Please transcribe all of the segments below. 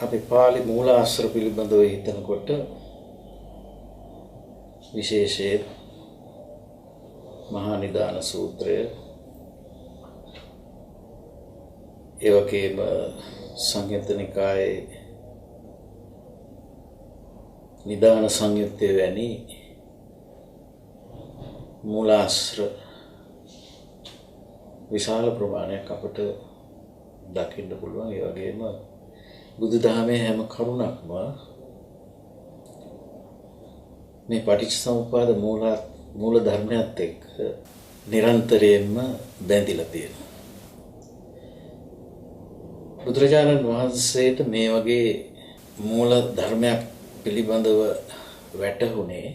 අපි පාලි මූලාශ්‍ර පිළිබඳව හිතනකොට විශේෂයෙන් මහා නිදාන සූත්‍රය ඒ වගේම සංයුත්ත නිකායේ නිදාන සංයුත්තේ වැනි මූලාශ්‍ර විශාල ප්‍රමාණයක් අපට දකින්න පුළුවන්. ඒ වගේම බුදුදහමේ හැම කරුණක්ම මේ පටිච්චසමුප්පාද මූල ධර්මයත් එක්ක නිරන්තරයෙන්ම බැඳිලා තියෙනවා. බුදුරජාණන් වහන්සේට මේ වගේ මූල ධර්මයක් පිළිබඳව වැටහුනේ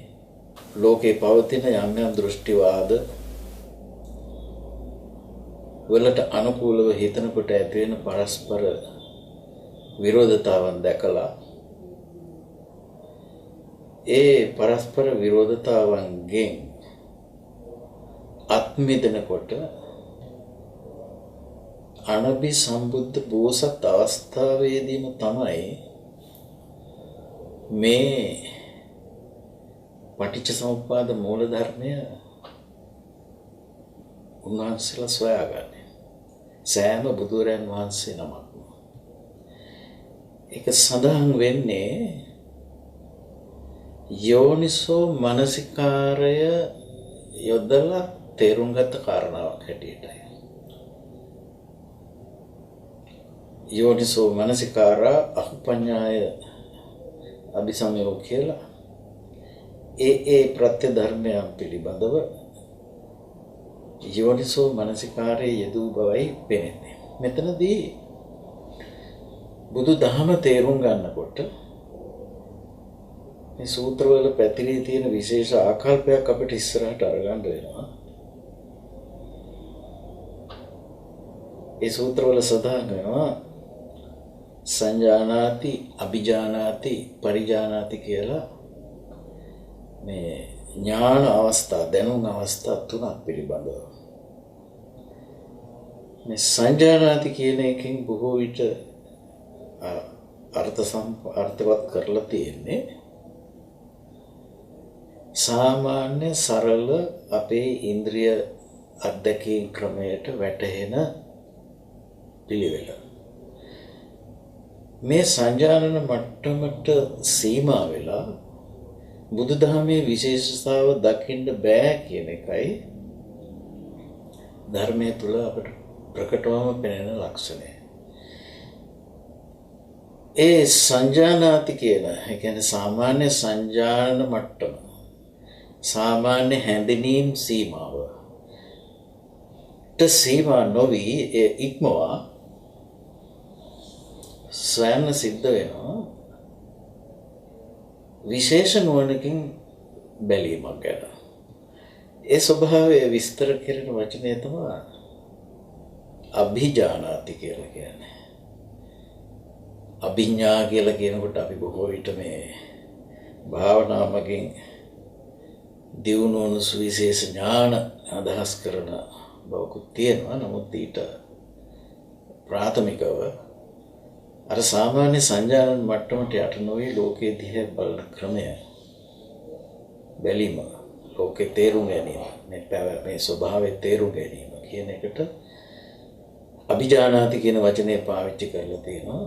ලෝකේ පවතින යම් යම් දෘෂ්ටිවාද වලට අනුකූලව හිතනකොට ඇති වෙන පරස්පර විරෝධතාවන් දැකලා ඒ පරස්පර විරෝධතාවන්ගෙන් අත්මිදෙනකොට අනබි සම්බුද්ධ බෝසත් අවස්ථාවේදීම තමයි මේ පටිච්චසමුප්පාද මූල ධර්මය උන්වහන්සේලා සොයාගන්නේ. සෑම බුදුරයන් වහන්සේ නමක්ම ඒක සඳහන් වෙන්නේ යෝනිසෝ මනසිකාරය යොදලා තේරුම් ගත්ත කාරණාවක් හැටියටයි. යෝනිසෝ මනසිකාරා අහුපඤ්ඤාය අபிසමයෝ කියලා ඒ ප්‍රත්‍ය ධර්මයන් පිළිබඳව යෝනිසෝ මනසිකාරයේ යෙදූ බවයි පෙනෙන්නේ. මෙතනදී බුදු දහම තේරුම් ගන්නකොට මේ සූත්‍රවල පැතිරී තියෙන විශේෂ ආකල්පයක් අපිට ඉස්සරහට අරගන්න වෙනවා. ඒ සූත්‍රවල සඳහන් වෙනවා සංජානාති, අභිජානාති, පරිජානාති කියලා මේ ඥාන අවස්ථා, දැනුම් අවස්ථා තුනක් පිළිබඳව. මේ සංජානාති කියන එකෙන් බොහෝ විට අර්ථවත් කරලා තියෙන්නේ සාමාන්‍ය සරල අපේ ඉන්ද්‍රිය අත්දැකීම් ක්‍රමයට වැටහෙන පිළිවෙල. මේ සංජානන මට්ටමට සීමා වෙලා බුදුදහමේ විශේෂතාව දකින්න බෑ කියන එකයි ධර්මයේ තුල අපට ප්‍රකටවම පෙනෙන ලක්ෂණය. ඒ සංජානාති කියන, ඒ කියන්නේ සාමාන්‍ය සංජානන මට්ටම, සාමාන්‍ය හැඳිනීම් සීමාව සීමා නොවි ඒ ඉක්මවා ස්වයං සිද්ධ වෙනවා විශේෂ නුවණකින් බැලීමක් ගැන. ඒ ස්වභාවය විස්තර කරන වචනය තමයි අභිජානාති කියලා කියන්නේ. අභිඥා කියලා කියනකොට අපි බොහෝ විට මේ භාවනාවකින් දියුණුවන සුවිශේෂ ඥාන අදහස් කරන බවකුත් තියෙනවා. නමුත් ඊට ප්‍රාථමිකව අර සාමාන්‍ය සංජානන මට්ටමට යට නොවි ලෝකයේ දිහා බලන ක්‍රමය, බැලීම, ලෝකේ තේරුම් ගැනීම, මේ ස්වභාවයේ තේරුම් ගැනීම කියන එකට අභිජානාති කියන වචනේ පාවිච්චි කරලා තියෙනවා.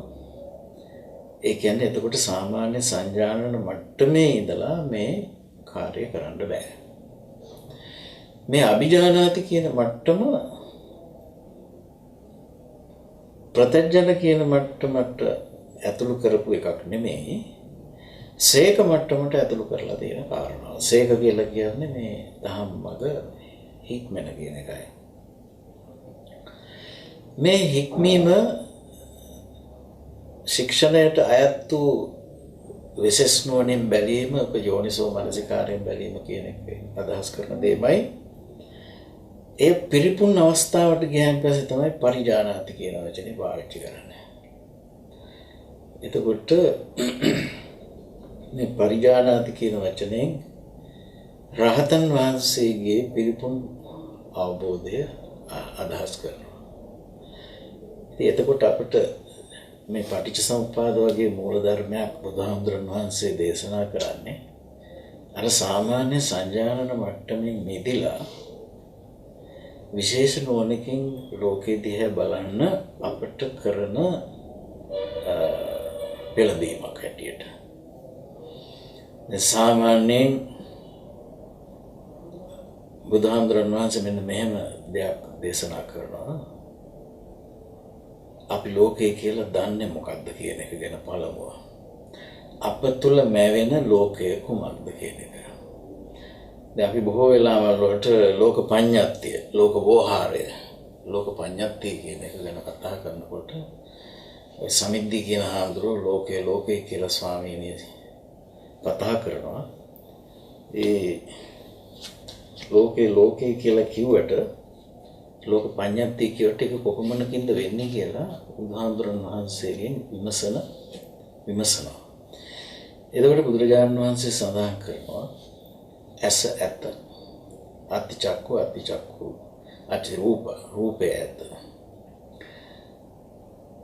ඒ කියන්නේ එතකොට සාමාන්‍ය සංජානන මට්ටමේ ඉඳලා මේ කාර්ය කරන්න බෑ. මේ අභිජානාති කියන මට්ටම ප්‍රත්‍යඥ කියන මට්ටමට ඇතුළු කරපු එකක් නෙමෙයි. සේක මට්ටමට ඇතුළු කරලා තියෙන කාරණාව. සේක කියලා කියන්නේ මේ දහම් මඟ හික්මන කියන එකයි. මේ හික්මීම ශික්ෂණයට අයත් වූ විශේෂ නුවණින් බැලීම, යෝනිසෝ මනසිකාරයෙන් බැලීම කියන එක අදහස් කරන දෙයමයි. ඒ පිරිපුන් අවස්ථාවට ගියන් පස්සේ තමයි පරිජානාති කියන වචනේ පාවිච්චි කරන්නේ. එතකොට මේ පරිජානාති කියන වචනයෙන් රහතන් වහන්සේගේ පිරිපුන් අවබෝධය අදහස් කරනවා. ඉතින් එතකොට අපිට මේ පටිච්චසමුප්පාද වගේ මූල ධර්මයක් බුදුහාමුදුරන් වහන්සේ දේශනා කරන්නේ අර සාමාන්‍ය සංජානන මට්ටමින් මිදිලා විශේෂ නුවණකින් ලෝකෙ දිහා බලන්න අපට කරන පෙළඹීමක් හැටියට. සාමාන්‍යයෙන් බුදුහාමුදුරන් වහන්සේ මෙන්න මෙහෙම දෙයක් දේශනා කරනවා. අපි ලෝකය කියලා දන්නේ මොකක්ද කියන එක ගැන පළමුව. අප තුළ මැවෙන ලෝකය කුමක්ද කියන එක. දැන් අපි බොහෝ වෙලාවල් වලට ලෝක පඤ්ඤාත්තිය, ලෝක වෝහාරය, ලෝක පඤ්ඤාත්තිය කියන එක ගැන කතා කරනකොට සමිද්දී කියන හාමුදුරුවෝ ලෝකේ කියලා ස්වාමීනි කතා කරනවා. ඒ ලෝකේ කියලා කිව්වට ලෝක පඤ්ඤාත්තිය කියවට ඒක කොහොමනකින්ද වෙන්නේ කියලා බුදුහාමුදුරන් වහන්සේගෙන් විමසනවා. එතකොට බුදුරජාණන් වහන්සේ සඳහන් කරනවා ඇස ඇත, අත්තිචක්කු අත්ති රූපය ඇත.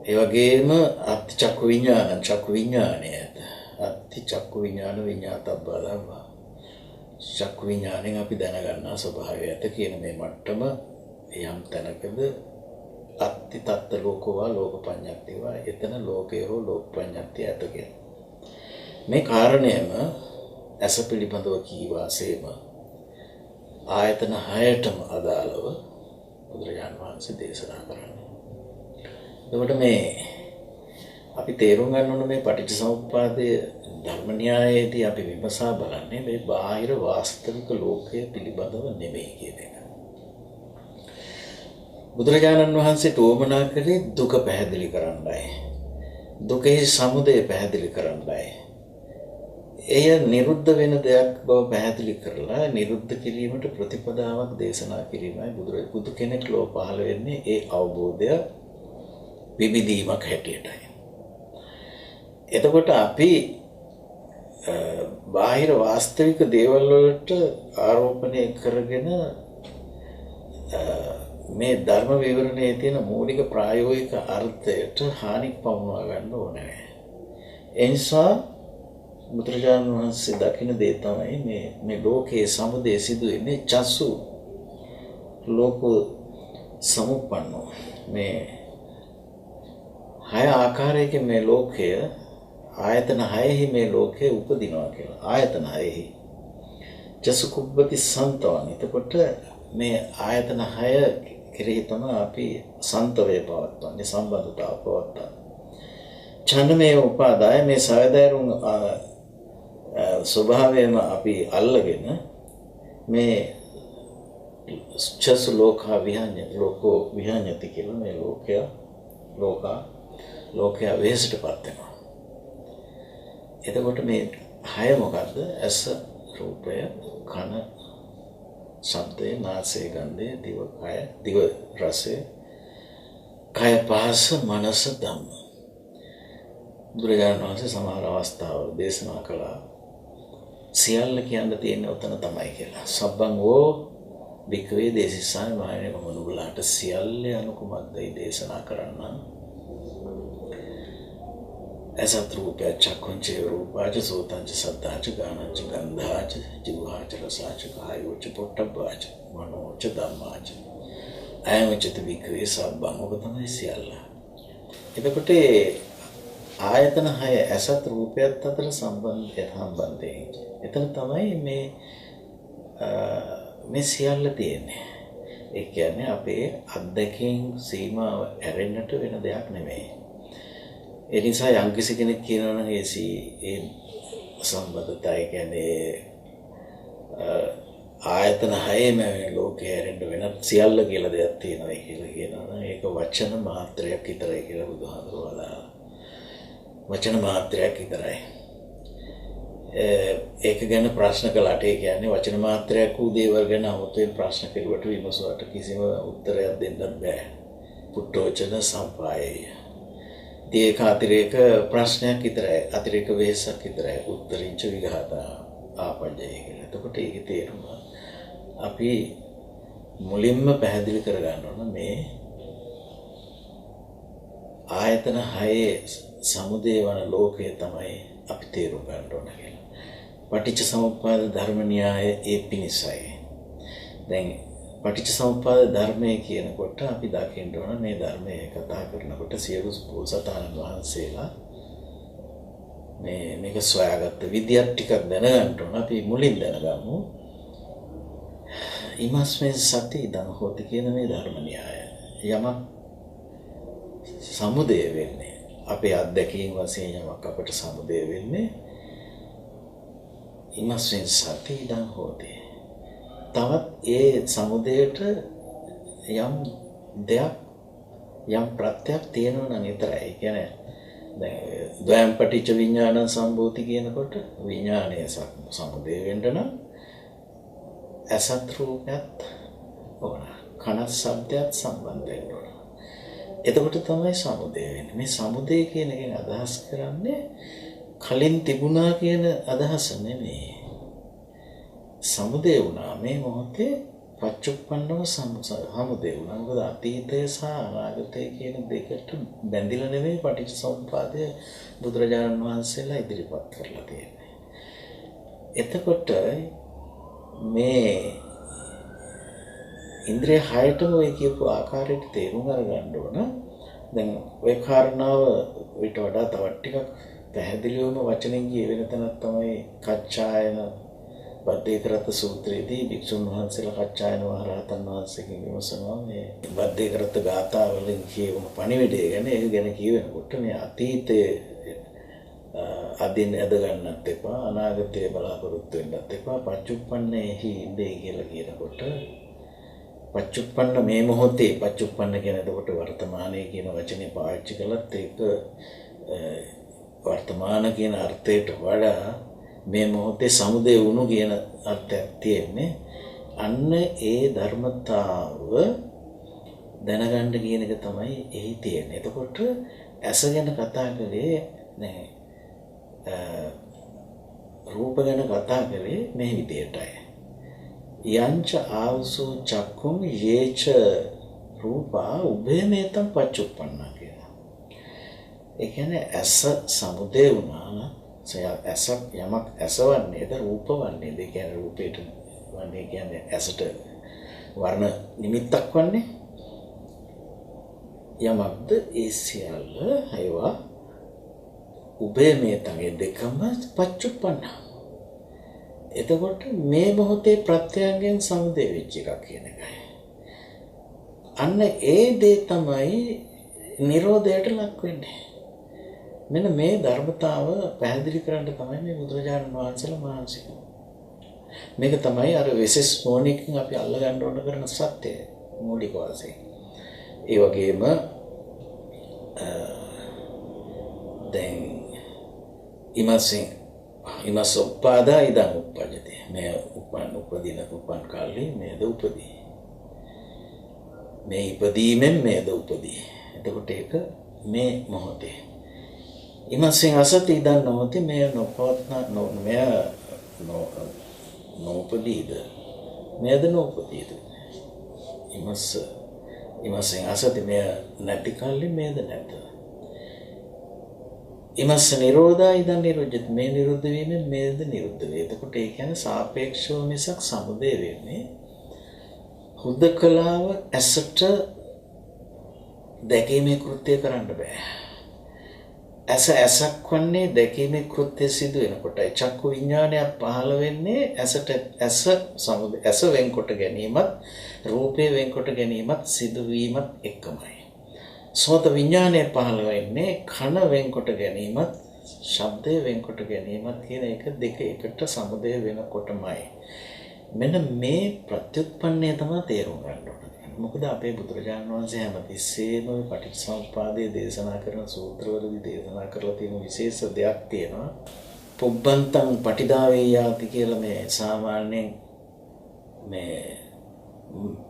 ඒ වගේම අත්තිචක්කු විඥානය ඇත. අත්තිචක්කු විඥාතබ්බා ධම්මා. චක්කු විඥාණයෙන් අපි දැනගන්නා ස්වභාවය ඇත කියන මේ මට්ටම යම් තැනකද අත්ති තත්ත ලෝකවා ලෝක පඤ්ඤාත්තිවා එතන ලෝකය හෝ ලෝක පඤ්ඤාත්තිය ඇත කියන මේ කාරණයම ඇස පිළිබඳව කී වාසේම ආයතන 6ටම අදාළව බුදුරජාණන් වහන්සේ දේශනා කරන්නේ. එතකොට මේ අපි තේරුම් ගන්න ඕන මේ පටිච්චසමුප්පාදයේ ධර්ම න්‍යායයේදී අපි විමසා බලන්නේ මේ බාහිර වාස්තවික ලෝකය පිළිබඳව නෙමෙයි කියන එක. බුදුරජාණන් වහන්සේ තෝමනා කළේ දුක පැහැදිලි කරන්නයි. දුකේ සමුදය පැහැදිලි කරන්නයි. එය නිරුද්ධ වෙන දෙයක් බව පැහැදිලි කරලා නිරුද්ධ කිරීමට ප්‍රතිපදාවක් දේශනා කිරීමයි බුදු කෙනෙක් ලෝ පහළ වෙන්නේ ඒ අවබෝධය විවිධීමක් හැටියටයි. එතකොට අපි බාහිර වාස්තවික දේවල් වලට ආරෝපණය කරගෙන මේ ධර්ම විවරණයේ තියෙන මූලික ප්‍රායෝගික අර්ථයට හානික් පමුණවා ගන්න ඕනේ. ඒ නිසා බුදුරජාණන් වහන්සේ දකින දේ තමයි මේ ලෝකයේ සමුදය සිදු වෙන්නේ චස්සු ලෝක සමුප්පන්නෝ. මේ 6 ආකාරයකින් මේ ලෝකය ආයතන 6හි මේ ලෝකයේ උපදිනවා කියලා. ආයතන 6හි චසු කුබ්බති සන්තවං. එතකොට මේ ආයතන 6 කෙරෙහි තමයි අපි සන්තවේ පවත්වන්නේ, සම්බන්ධතාව පවත්වන්නේ. ඡන්දමේ උපාදාය මේ සයදරුන් ස්වභාවයෙන්ම අපි අල්ලගෙන මේ චසු ලෝකා ලෝකෝ විහඤ්ඤති කියලා මේ ලෝකය වෙහෙසටපත් වෙනවා. එතකොට මේ 6 මොකද්ද? ඇස, රූපය, කන, ශබ්දය, නාසය, ගන්ධය, දිව රසය, කය පහස, මනස ධම්ම. බුදුරජාණන් වහන්සේ සමහර අවස්ථාවල දේශනා කළා සියල්ල කියන්න තියෙන උතන තමයි කියලා. සබ්බං ඕ වික්‍රේ දේශිසාන මහණෙනි මම නුඹලාට සියල්ල අනුකුමක්දයි දේශනා කරන්නම්. ඇසත් රූපය චක්ඛුංච රූපාච සෝතංච සද්ධාච ගානංච ගන්ධාච ජීවහාච රසාච කායෝච පොට්ටබ්බාච මනෝච ධම්මාච අයංචිත වික්‍රේ සබ්බං ඔබ තමයි සියල්ල. එතකොට ආයතන 6 ඇසත් රූපයත් අතර සම්බන්ධය. එතන තමයි මේ සියල්ල තියෙන්නේ. ඒ කියන්නේ අපේ අත්දැකීම් සීමාව ඇරෙන්නට වෙන දෙයක් නෙමෙයි. ඒ නිසා යම්කිසි කෙනෙක් කියනවා නම් ඒ සම්බන්ධතාවය කියන්නේ ආයතන 6ම ලෝකයේ ඇරෙන්න වෙන සියල්ල කියලා දෙයක් තියෙනවා කියලා කියනවා නම් ඒක වචන මාත්‍රයක් විතරයි කියලා බුදුහාමුදුරුවෝ වදාළා. වචන මාත්‍රයක් විතරයි. ඒක ගැන ප්‍රශ්න කළාට ඒ කියන්නේ වචන මාත්‍රයක් වූ දේවල් ගැන 아무තෙන් ප්‍රශ්න කෙරුවට විමසුවට කිසිම උත්තරයක් දෙන්න බෑ. පුට්ටෝචන සම්පායය. ඒක අතිරේක ප්‍රශ්නයක් විතරයි. අතිරේක වෙහසක් විතරයි. උත්තරින්ච විඝාතා ආපජ්ජය කියලා. එතකොට ඒකේ තේරුම අපි මුලින්ම පැහැදිලි කරගන්න ඕන මේ ආයතන 6 සමුදේ වන ලෝකය තමයි අපි තේරුම් ගන්න ඕන කියලා. පටිච්ච සමුප්පාද ධර්ම න්‍යාය ඒ පිණිසයි. දැන් පටිච්ච සමුප්පාද ධර්මය කියනකොට අපි දකින්න ඕන මේ ධර්මයේ කතා කරනකොට සියලු බෝසතාණන් වහන්සේලා මේක සොයාගත්ත විදියක් ටිකක් දැනගන්න ඕන. අපි මුලින් දැනගමු. ඉමස්මෙන් සති ඉදං හෝති කියන මේ ධර්ම න්‍යාය. යමක් සමුදය වෙන්නේ අපේ අත්දැකීම් වශයෙන් යමක් අපට සමුදය වෙන්නේ ඉමස්මෙන් සති ඉදං හෝති. තවත් ඒ සමුදයට යම් දෙයක් යම් ප්‍රත්‍යක් තියෙනවා නම් විතරයි. ඒ කියන්නේ දැන් ද්වයං පටිච්ච විඥාන සම්භූති කියනකොට විඥානයේ සමුදය වෙන්න නම් අසත් රූපයත් ඕන. කන ශබ්දයක් සම්බන්ධ වෙන්න ඕන. එතකොට තමයි සමුදය වෙන්නේ. මේ සමුදය කියන එකෙන් අදහස් කරන්නේ කලින් තිබුණා කියන අදහස නෙමෙයි. සමුදය වුණා මේ මොහොතේ පච්චුප්පන්නව සමුදය වුණා. මොකද අතීතය සහ අනාගතය කියන දෙකට බැඳිලා නෙමෙයි පටිච්චසමුප්පාදය බුදුරජාණන් වහන්සේලා ඉදිරිපත් කරලා තියෙන්නේ. එතකොට මේ ඉන්ද්‍රිය 6ටම ඔය කියපු ආකාරයට තේරුම් අරගන්න ඕන. දැන් ඔය කාරණාව ඊට වඩා තවත් ටිකක් පැහැදිලිවම වචනෙන් කිය වෙන තැනක් තමයි කච්චායන බද්දේකරත් සූත්‍රයේදී භික්ෂුන් වහන්සේලා කච්චායන මහරහතන් වහන්සේගෙන් විමසනවා මේ බද්දේකරත් ගාථාවලින් කියවන පණිවිඩය ගැන. ඒක ගැන කියවෙනකොට මේ අතීතයේ අදින් ඇද ගන්නත් එපා, අනාගතයේ බලාපොරොත්තු වෙන්නත් එපා, පච්චුප්පන්නේහි ඉඳේ කියලා කියනකොට පච්චුප්පන්න මේ මොහොතේ පච්චුප්පන්න කියන එතකොට වර්තමානයේ කියන වචනේ පාවිච්චි කළත් ඒක වර්තමාන කියන අර්ථයට වඩා මේ මොහොතේ සමුදය වුණු කියන අර්ථයක් තියෙන්නේ. අන්න ඒ ධර්මතාව දැනගන්න කියන එක තමයි එහි තියෙන්නේ. එතකොට ඇස ගැන කතා කරේ නෑ, රූප ගැන කතා කරේ මේ විදියටයි. යංච ආවසෝ චක්කුම් යේච රූපා උභයමේතම් පච්චුප්පන්නා කියලා. ඒ කියන්නේ ඇස සමුදය වුණා නම් ඇස යමක් ඇසවන්නේද රූපවන්නේද? ඒ කියන්නේ රූපේට වන්නේ කියන්නේ ඇසට වර්ණ නිමිත්තක් වන්නේ යමක්ද? ඒ සියල්ල ඒවා උභයමේතම් ඒ දෙකම පච්චුප්පන්නා. එතකොට මේ මොහොතේ ප්‍රත්‍යයෙන් සමුදය වෙච්ච එකක් කියන එකයි. අන්න ඒ දේ තමයි නිරෝධයට ලක් වෙන්නේ. මෙන්න මේ ධර්මතාව පැහැදිලි කරන්න තමයි මේ බුදුරජාණන් වහන්සේලා මහන්සි වෙන්නේ. මේක තමයි අර විශේෂ මොණිකින් අපි අල්ල ගන්න ඕන කරන සත්‍යය මූලික වශයෙන්. ඒ වගේම දැන් ඉමස් උපාදා ඉදං උප්පජ්ජති. මේ උපන් කාලේ මේද උපදී. මේ ඉපදීමෙන් මේද උපදී. එතකොට ඒක මේ මොහොතේ. ඉමස්සින් අසති ඉදං නොහොති මේ නොපවත්නා මෙය නොඋපදීද. මේද නොඋපදීද. ඉමස්සින් අසති මෙය නැති කාලේ මේද නැත. ඉමස්ස නිරෝධා ඉදන් නිරුද්ධති. මේ නිරුද්ධ වීමෙන් මේද නිරුද්ධ වේ. එතකොට ඒ කියන්නේ සාපේක්ෂව මිසක් සමුදය වෙන්නේ හුදකලාව ඇසට දැකීමේ කෘත්‍ය කරන්න බෑ. ඇසක් වන්නේ දැකීමේ කෘත්‍ය සිදු වෙනකොටයි. චක්කු විඥානයක් පහළ වෙන්නේ ඇස වෙන්කොට ගැනීමත් රූපේ වෙන්කොට ගැනීමත් සිදුවීමත් එකමයි. සෝත විඥානය පහළ වෙන්නේ කන වෙන්කොට ගැනීමත් ශබ්දය වෙන්කොට ගැනීමත් කියන එක දෙක එකට සමුදය වෙනකොටමයි. මෙන්න මේ ප්‍රත්‍යুৎපන්නය තමයි තේරුම් ගන්න ඕනේ. මොකද අපේ බුදුරජාණන් වහන්සේ හැමතිස්සෙම පටිච්චසමුප්පාදයේ දේශනා කරන සූත්‍රවලදී දේශනා කරලා තියෙන විශේෂ දෙයක් තියෙනවා. පුබ්බන්තං පටිදාවේ යාති කියලා මේ සාමාන්‍යයෙන් මේ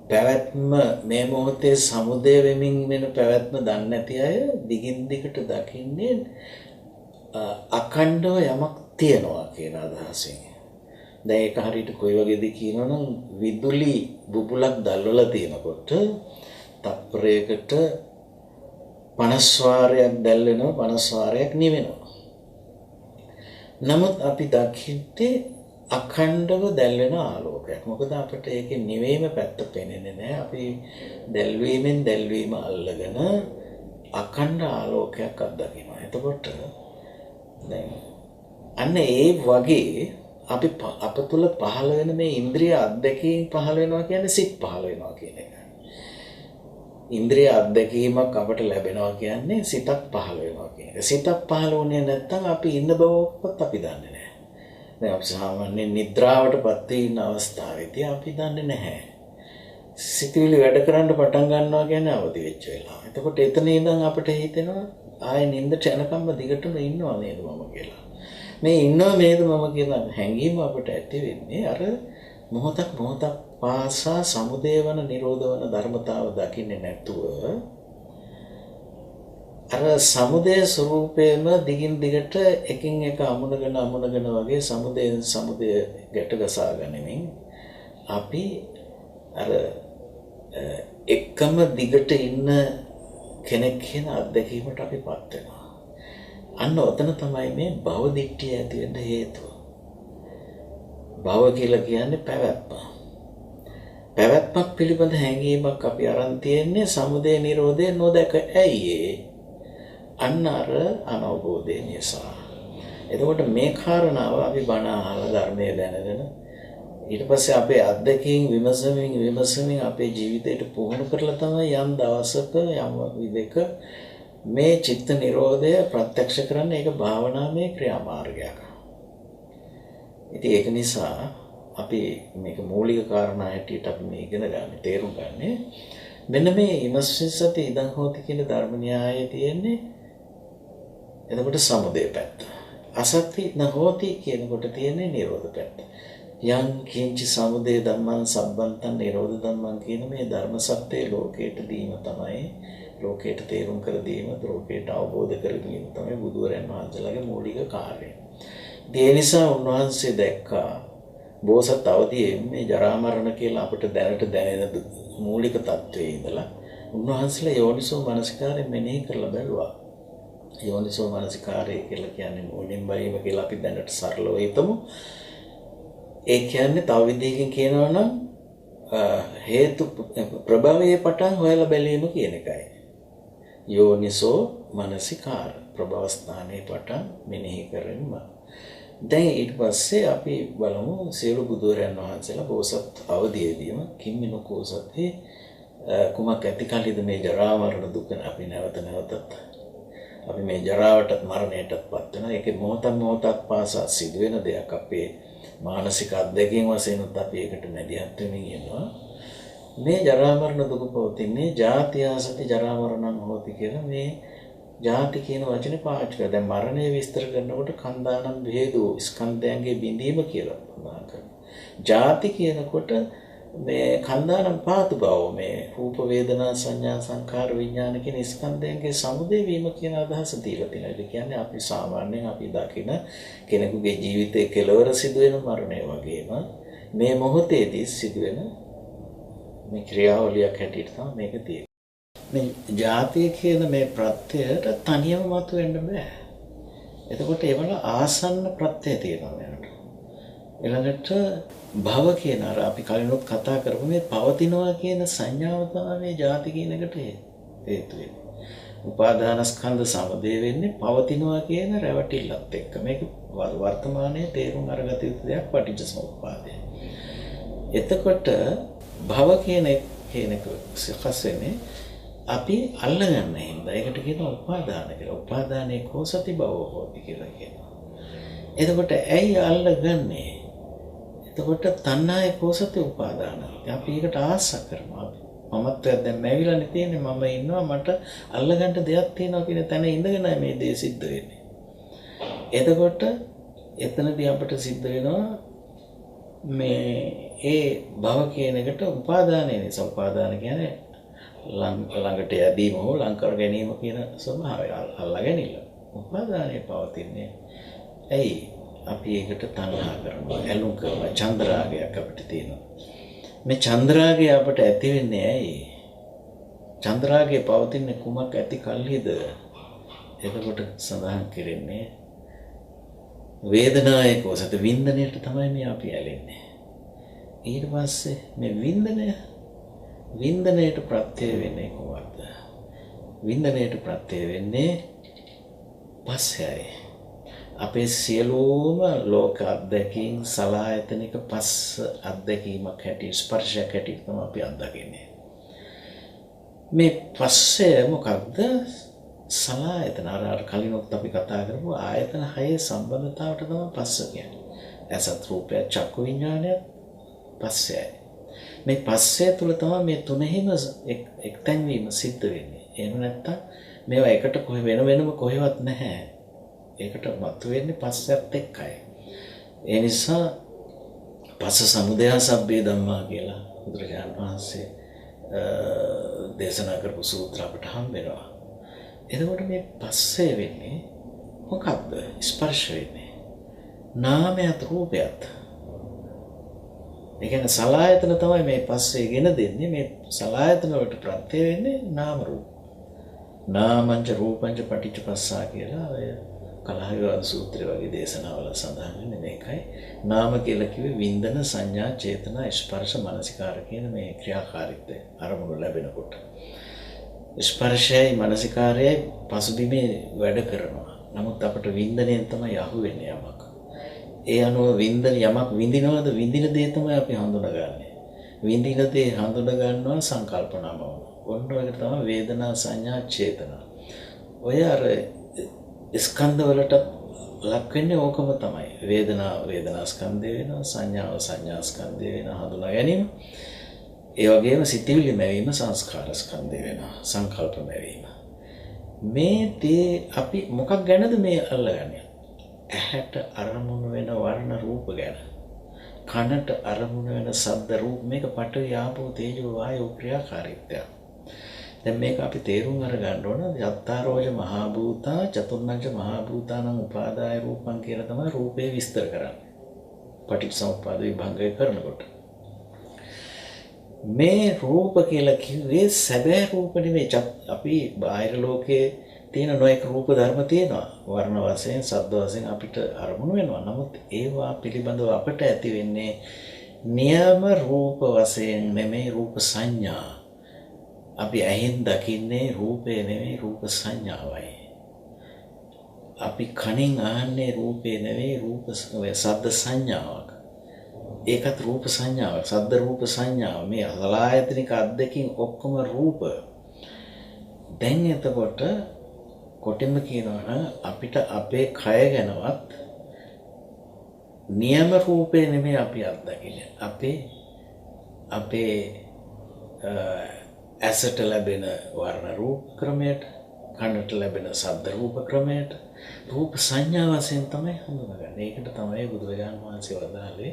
පැවැත්ම මේ මොහොතේ සමුදය වෙමින් වෙන පැවැත්ම දන්නේ නැති අය දිගින් දිගට දකින්නේ අඛණ්ඩව යමක් තියනවා කියන අදහසින්. දැන් ඒක හරියට කොයි වගේද කියනවනම් විදුලි බුබුලක් දැල්වලා තියෙනකොට තප්පරයකට 50 වාරයක් දැල් වෙනවා 50 වාරයක් නිවෙනවා. නමුත් අපි දකින්නේ අඛණ්ඩව දැල් වෙන ආලෝකයක්. මොකද අපිට ඒකේ නිවීම පැත්ත පේන්නේ නැහැ. අපි දැල්වීම අල්ලගෙන අඛණ්ඩ ආලෝකයක් අත්දකිනවා. එතකොට දැන් අන්න ඒ වගේ අපි අප තුළ පහළ වෙන මේ ඉන්ද්‍රිය අත්දැකීම් පහළ වෙනවා කියන්නේ සිත් පහළ වෙනවා කියන එක. ඉන්ද්‍රිය අත්දැකීමක් අපට ලැබෙනවා කියන්නේ සිතක් පහළ වෙනවා කියන එක. සිතක් පහළ වුණේ නැත්නම් අපි ඉන්න බවවත් අපි දන්නේ නැහැ. දැන් අපි සාමාන්‍යයෙන් නිද්‍රාවටපත් වෙන අවස්ථාවේදී අපි දන්නේ නැහැ. සිතවිලි වැඩ කරන්න පටන් ගන්නවා කියන්නේ අවදි වෙච්ච වෙලාව. එතකොට එතන ඉඳන් අපිට හිතෙනවා ආයෙ නිින්දට යනකම්ම දිගටම ඉන්නවා නේද මම කියලා. මේ ඉන්නවා නේද මම කියලා හැඟීම අපිට ඇති වෙන්නේ අර මොහොතක් පාසා සමුදේවන නිරෝධවන ධර්මතාව දකින්නේ නැතුව අර සමුදය ස්වરૂපේම දිගින් දිගට එකින් එක අමුණගෙන වගේ සමුදය ගැට ගසා ගනිමින් අපි අර එකම දිගට ඉන්න කෙනෙක් කියන අත්දැකීමට අපිපත් වෙනවා. අන්න ඔතන තමයි මේ භව දිට්ඨිය ඇති වෙන්න හේතුව. භව කියලා කියන්නේ පැවැත්ම. පැවැත්මක් පිළිබඳ හැඟීමක් අපි අරන් තියෙන්නේ සමුදය නිරෝධය නොදැක ඇයි අන්න අර අනවබෝධය නිසා. එතකොට මේ කාරණාව අපි බණ අහලා ධර්මයේ දැනගෙන ඊට පස්සේ අපේ අත්දැකීම් විමසමින් අපේ ජීවිතයට පුහුණු කරලා තමයි යම් දවසක යම් විදිහක මේ චිත්ත නිරෝධය ප්‍රත්‍යක්ෂ කරන්න. ඒක භාවනාමය ක්‍රියාමාර්ගයක්. ඉතින් ඒක නිසා අපි මේක මූලික කාරණා හැටියට අපි මේ ඉගෙන ගන්න තේරුම් ගන්න. මෙන්න මේ ඉමස්සති ඉදං හෝති කියන ධර්ම න්‍යායයේ තියෙන්නේ එතකොට සමුදය පැත්ත. අසති නහෝති කියනකොට තියෙන්නේ නිරෝධ පැත්ත. යං කිංචි සමුදය ධම්මං සම්බන්තං නිරෝධ ධම්මං කියන මේ ධර්ම සත්‍යය ලෝකයට දීම තමයි ලෝකයට තේරුම් කර දීම ලෝකයට අවබෝධ කර ගැනීම තමයි බුදුරයන් වහන්සේලාගේ මූලික කාර්යය. ඒ නිසා උන්වහන්සේ දැක්කා බෝසත් අවදියේ මේ ජරා මරණ කියලා අපිට දැනට දැනෙන මූලික தત્ත්වයේ ඉඳලා උන්වහන්සේලා යෝනිසෝ මනසිකාරය මෙනෙහි කරලා බැලුවා. යෝනිසෝ මනසිකාරය කියලා කියන්නේ මොනින් බැලීම කියලා අපි දැනට සරලව හිතමු. ඒ කියන්නේ තව විදිහකින් කියනවා නම් හේතු ප්‍රභවයේ පටන් හොයලා බැලීම කියන එකයි. යෝනිසෝ මනසිකාර ප්‍රභව ස්ථානයේ පටන් මෙනෙහි කරන්න. දැන් ඊට පස්සේ අපි බලමු සියලු බුදුරයන් වහන්සේලා බෝසත් අවදීදීම කිම්මිනු කෝසත්හි කුමක් ඇති කල්හිද මේ ජරා මරණ දුක අපි නැවතත් අපි මේ ජරාවටත් මරණයටත් පත් වෙනවා. ඒකේ මොහොතක් පාසා සිදුවෙන දෙයක්. අපේ මානසික අත්දැකීම් වශයෙන් අපි ඒකට නැදිහත් වෙමින් ඉන්නවා. මේ ජරා මරණ දුක පවතින්නේ ජාතියාසති ජරා මරණං හෝති කියලා මේ ජාති කියන වචනේ පාවිච්චි කරලා. දැන් මරණය විස්තර කරනකොට කන්දානම් භේදෝ ස්කන්ධයන්ගේ බිඳීම කියලා ප්‍රමාණ කරනවා. ජාති කියනකොට මේ කන්දානම් පාතු බව මේ රූප වේදනා සංඥා සංකාර විඥාන කියන ස්කන්ධයන්ගේ සමුදය වීම කියන අදහස දීලා තියෙනවා. ඒ කියන්නේ අපි සාමාන්‍යයෙන් අපි දකින කෙනෙකුගේ ජීවිතයේ කෙලවර සිදුවෙන මරණය වගේම මේ මොහොතේදී සිදුවෙන මේ ක්‍රියාවලියක් හැටියට තමයි මේක තියෙන්නේ. මේ ජාතිය කියන මේ ප්‍රත්‍යයට තනියම මතුවෙන්න බෑ. එතකොට ඒවල ආසන්න ප්‍රත්‍යය තියෙනවා මෙයාට. ඊළඟට භව කියන අර අපි කලිනුත් කතා කරපු මේ පවතිනවා කියන සංඥාව තමයි මේ ජාති කියන එකට හේතු වෙන්නේ. උපාදානස්කන්ධ සමුදය වෙන්නේ පවතිනවා කියන රැවටිල්ලත් එක්ක. මේක වර්තමානයේ තේරුම් අරගත යුතු දෙයක් පටිච්චසමුප්පාදය. එතකොට භව කියන එක සකස් වෙන්නේ අපි අල්ලගන්න හින්දා. ඒකට කියනවා උපාදාන කියලා. උපාදානයේ කෝසති භව හොති කියලා කියනවා. එතකොට ඇයි අල්ලගන්නේ? එතකොට තණ්හාවේ කෝසති උපාදාන. අපි ඒකට ආස කරනවා. මමත්වයක් දැන් නැවිලානේ තියෙන්නේ. මම ඉන්නවා මට අල්ලගන්න දෙයක් තියෙනවා කියන තැන ඉඳගෙන මේ දේ සිද්ධ වෙන්නේ. එතකොට එතනදී අපිට සිද්ධ වෙනවා මේ ඒ භව කියන එකට උපාදානය නිසා. උපාදාන කියන්නේ ළඟට යදීම හෝ ලං කර ගැනීම කියන ස්වභාවය අල්ලා ගැනීම. උපාදානයේ පවතින්නේ ඇයි? අපි ඒකට තණ්හා කරනවා, ඇලුම් කරනවා, චන්ද්‍රාගයක් අපිට තියෙනවා. මේ චන්ද්‍රාගය අපිට ඇති වෙන්නේ ඇයි? චන්ද්‍රාගය පවතින්නේ කුමක් ඇති කල්හිද? එතකොට සඳහන් කෙරෙන්නේ වේදනායකෝ සත වින්දනයට තමයි මේ අපි ඇලෙන්නේ. ඊට පස්සේ මේ වින්දනයට ප්‍රත්‍ය වෙන්නේ කොහොමද? වින්දනයට ප්‍රත්‍ය වෙන්නේ පස්සයයි. අපේ සියලුම ලෝක අත්දැකීම් සලආයතනික පස්ස අත්දැකීමක් හැටියට ස්පර්ශයක් හැටියට තමයි අපි අත්දකින්නේ. මේ පස්සය මොකක්ද? සලආයතන අර කලිනුත් අපි කතා කරපු ආයතන හයේ සම්බන්ධතාවට තමයි පස්ස කියන්නේ. ඇසත් රූපය චක්කු විඥානය පස්සයයි. මේ පස්සය තුල තමයි මේ තුනෙහිම එක්තැන් වීම සිද්ධ වෙන්නේ. එහෙම නැත්තම් මේවා එකට වෙනම කොහෙවත් නැහැ. ඒකට මතුවෙන්නේ පස්සයත් එක්කයි. ඒ නිසා පස්ස සමුදය සබ්බේ ධම්මා කියලා බුදුරජාණන් වහන්සේ දේශනා කරපු සූත්‍ර අපට හම්බ වෙනවා. එතකොට මේ පස්සේ වෙන්නේ මොකක්ද? ස්පර්ශ වෙන්නේ. නාමයත් රූපයත්. ඒ කියන්නේ සලආයතන තමයි මේ පස්සේ ගෙන දෙන්නේ. මේ සලආයතන වලට ප්‍රත්‍ය වෙන්නේ නාම රූප. නාමංච රූපංච පටිච්චපස්සා කියලා ඔය කලහවිවාද සූත්‍රය වගේ දේශනාවල සඳහන් වෙන්නේ මේකයි. නාම කියලා කිව්වේ වින්දන සංඥා චේතනා ස්පර්ශ මනසිකාර කියන මේ ක්‍රියාකාරීත්වය අරමුණු ලැබෙනකොට. ස්පර්ශයයි මනසිකාරයයි පසුබිමේ වැඩ කරනවා. නමුත් අපට වින්දනයෙන් තමයි අහුවෙන්නේ යමක්. ඒ අනුව යමක් විඳිනවද? විඳින දේ තමයි අපි හඳුනගන්නේ. විඳින දේ හඳුන ගන්නවා සංකල්පනාම. ඔන්න ඔයකට තමයි වේදනා සංඥා චේතනා. ඔය අර ස්කන්ධ වලට ලක් වෙන්නේ ඕකම තමයි. වේදනා ස්කන්ධය වෙනවා, සංඥා ස්කන්ධය වෙනවා හඳුනා ගැනීම. ඒ වගේම සිතිවිලි මැවීම සංස්කාර ස්කන්ධය වෙනවා, සංකල්ප මැවීම. මේ දේ අපි මොකක් ගැනද මේ අල්ලගන්නේ? ඇහැට අරමුණු වෙන වර්ණ රූප ගැන. කනට අරමුණු වෙන ශබ්ද රූප. මේක පඨවි ආපෝ තේජෝ වායෝ ක්‍රියාකාරීත්වය. දැන් මේක අපි තේරුම් අරගන්න ඕන. යත්තාරෝජ මහා භූතා චතුර්ණංච මහා භූතානං උපාදාය රූපං කියලා තමයි රූපේ විස්තර කරන්නේ. පටිච්චසමුප්පාද විභංගය කරනකොට. මේ රූප කියලා කිව්වේ සැබෑ රූප නෙමෙයි. අපි බාහිර ලෝකයේ තියෙන නොයෙක් රූප ධර්ම තියෙනවා. වර්ණ වශයෙන්, ශබ්ද වශයෙන් අපිට අරමුණු වෙනවා. නමුත් ඒවා පිළිබඳව අපට ඇති වෙන්නේ නියම රූප වශයෙන් නෙමෙයි, රූප සංඥා. අපි ඇහෙන් දකින්නේ රූපේ නෙමෙයි, රූප සංඥාවයි. අපි කනින් අහන්නේ රූපේ නෙමෙයි, ශබ්ද සංඥාවක්. ඒකත් රූප සංඥාවක්, ශබ්ද රූප සංඥාව. මේ සලආයතනික අත්දැකීම් ඔක්කොම රූප. දැන් එතකොට කොටින්ම කියනවා නම් අපිට අපේ කය ගැනවත් නියම රූපේ නෙමෙයි අපි අත්දකින්නේ. අපේ ඇසට ලැබෙන වර්ණ රූප ක්‍රමයට, කනට ලැබෙන ශබ්ද රූප ක්‍රමයට රූප සංඥා වශයෙන් තමයි හඳුනගන්නේ. ඒකට තමයි බුදුරජාණන් වහන්සේ වදාළේ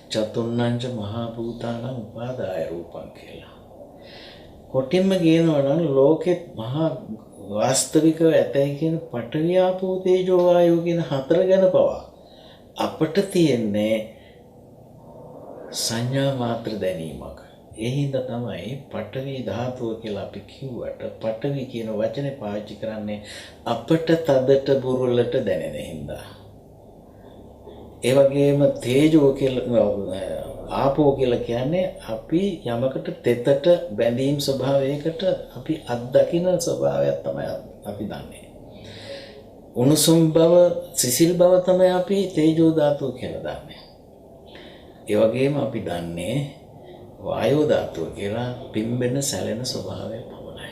චතුර්ණංච මහා භූතානං උපාදාය රූපං කියලා. කොටින්ම කියනවා නම් ලෝකෙත් මහා වාස්තවිකව ඇතයි කියන පඨවි ආපෝ තේජෝ වායෝ කියන හතර ගැන පවා අපට තියෙන්නේ සංඥා මාත්‍ර දැනීමක්. ඒ හින්දා තමයි පඨවි ධාතුව කියලා අපි කිව්වට පඨවි කියන වචනේ පාවිච්චි කරන්නේ අපට තදට බුරුලට දැනෙන හින්දා. ඒ වගේම තේජෝ කියලා ආපෝ කියලා කියන්නේ අපි යමකට තෙතට බැඳීම් ස්වභාවයකට අපි අත්දකින ස්වභාවයක් තමයි අපි දන්නේ. උණුසුම් බව, සිසිල් බව තමයි අපි තේජෝ ධාතුව කියලා දන්නේ. ඒ වගේම අපි දන්නේ වායෝ ධාතුව කියලා පිම්බෙන සැලෙන ස්වභාවය පමණයි.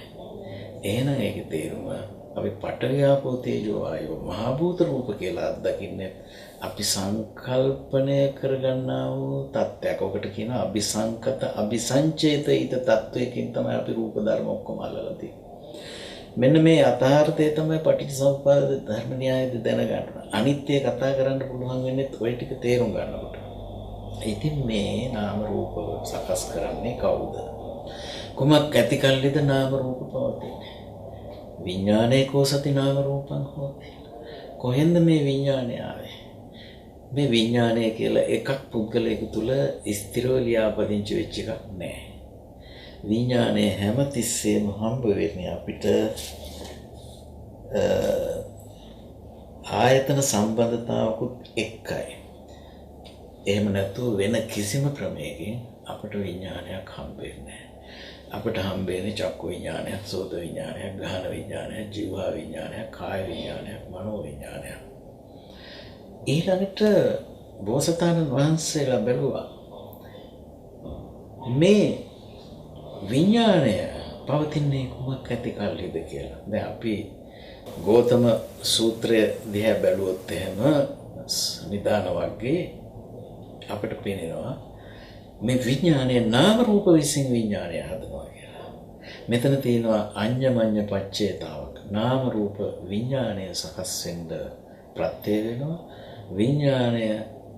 එහෙනම් ඒකේ තේරුම අපි පඨවි ආපෝ තේජෝ වායෝ මහා භූත රූප කියලා අත්දකින්නේ අපි සංකල්පනය කරගන්නා වූ තත්ත්වයක්. ඔකට කියනවා අபிසංකත අபிසංචේතිත තත්වයකින් තමයි අපි රූප ධර්ම ඔක්කොම අල්ලලා තියෙන්නේ. මෙන්න මේ අතාර්ථය තමයි පටිච්චසමුප්පාද ධර්ම න්‍යායද දැනගන්න. අනිත්‍ය කතා කරන්න පුළුවන් වෙන්නේ ඔය ටික තේරුම් ගන්නකොට. ඉතින් මේ නාම රූප සකස් කරන්නේ කවුද? කුමක් ඇති කල්ලිද නාම රූප පවතින්නේ? විඥානයේ කෝසති නාම රූපං හෝති. කොහෙන්ද මේ විඥානය ආවේ? මේ විඥානය කියලා එකක් පුද්ගලයෙකු තුල ස්ථිරව ලියාපදිංචි වෙච්ච එකක් නෑ. විඥානයේ හැමතිස්සෙම හම්බ වෙන්නේ අපිට ආයතන සම්බන්ධතාවකුත් එක්කයි. එහෙම නැතුව වෙන කිසිම ක්‍රමයකින් අපට විඥානයක් හම්බ වෙන්නේ නැහැ. අපට හම්බ වෙන්නේ චක්කු විඥානයක්, සෝත විඥානයක්, ගාහන විඥානයක්, ජීවා විඥානයක්, කාය විඥානයක්, මනෝ විඥානයක්. ඊළඟට බෝසතාණන් වහන්සේලා බැලුවා මේ විඥානය පවතින්නේ කුමක් ඇති කල්හිද කියලා. දැන් අපි ගෝතම සූත්‍රය දිහා බැලුවොත් එහෙම නිදාන වර්ගයේ අපිට පේනවා මේ විඥානයේ නාම රූප විසින් විඥානය හදනවා කියලා. මෙතන තියෙනවා අඤ්ඤමඤ්ඤ පච්චේතාවක්. නාම රූප විඥානය සකස් වෙන්න ප්‍රත්‍ය වෙනවා. විඥානය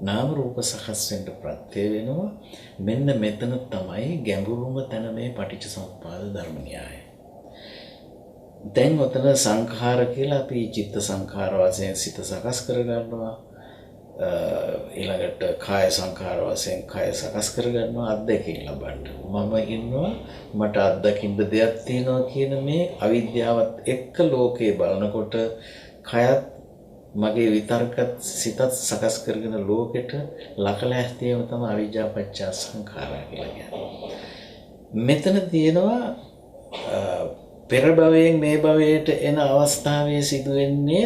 නාම රූප සකස් වෙන්න ප්‍රත්‍ය වෙනවා. මෙන්න මෙතන තමයි ගැඹුරුම තැන මේ පටිච්චසමුප්පාද ධර්ම න්‍යායය. දැන් ඔතන සංඛාර කියලා අපි චිත්ත සංඛාර වශයෙන් සිත සකස් කරගන්නවා. ඊළඟට කාය සංඛාර වශයෙන් කාය සකස් කරගන්නවා අත්දැකීම් ලබන්න. මම ඉන්නවා මට අත්දකින්න දෙයක් තියෙනවා කියන මේ අවිද්‍යාවත් එක්ක ලෝකේ බලනකොට කයත් මගේ විතර්කත් සිතත් සකස් කරගෙන ලෝකෙට ලකලැස්තියම තමයි අවිජ්ජා පත්‍ය සංඛාරා කියලා කියන්නේ. මෙතන තියෙනවා පෙර භවයෙන් මේ භවයට එන අවස්ථාවේ සිදුවෙන්නේ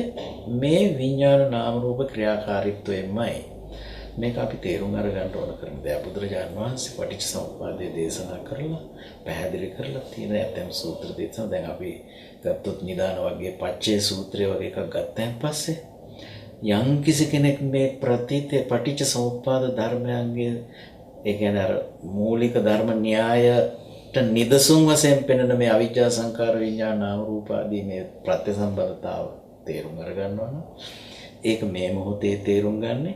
මේ විඥාන නාම රූප ක්‍රියාකාරීත්වයෙන්මයි. මේක අපි තේරුම් අරගන්න ඕන කරන දේ. බුදුරජාණන් වහන්සේ පටිච්චසමුප්පාදයේ දේශනා කරලා පැහැදිලි කරලා තියෙන ඇතැම් සූත්‍ර දේශනා දැන් අපි ගත්තොත් නිදාන වගේ පච්චේ සූත්‍රය වගේ එකක් ගත්තන් පස්සේ යම් කිසි කෙනෙක් මේ පටිච්චසමුප්පාද ධර්මයන්ගේ ඒ කියන්නේ අර මූලික ධර්ම න්‍යායට නිදසුන් වශයෙන් පෙනෙන මේ අවිජ්ජා සංකාර විඥාන නාම රූප ආදී මේ ප්‍රත්‍ය සම්බන්ධතාව තේරුම් අරගන්නවා නම් ඒක මේ මොහොතේ තේරුම් ගන්නේ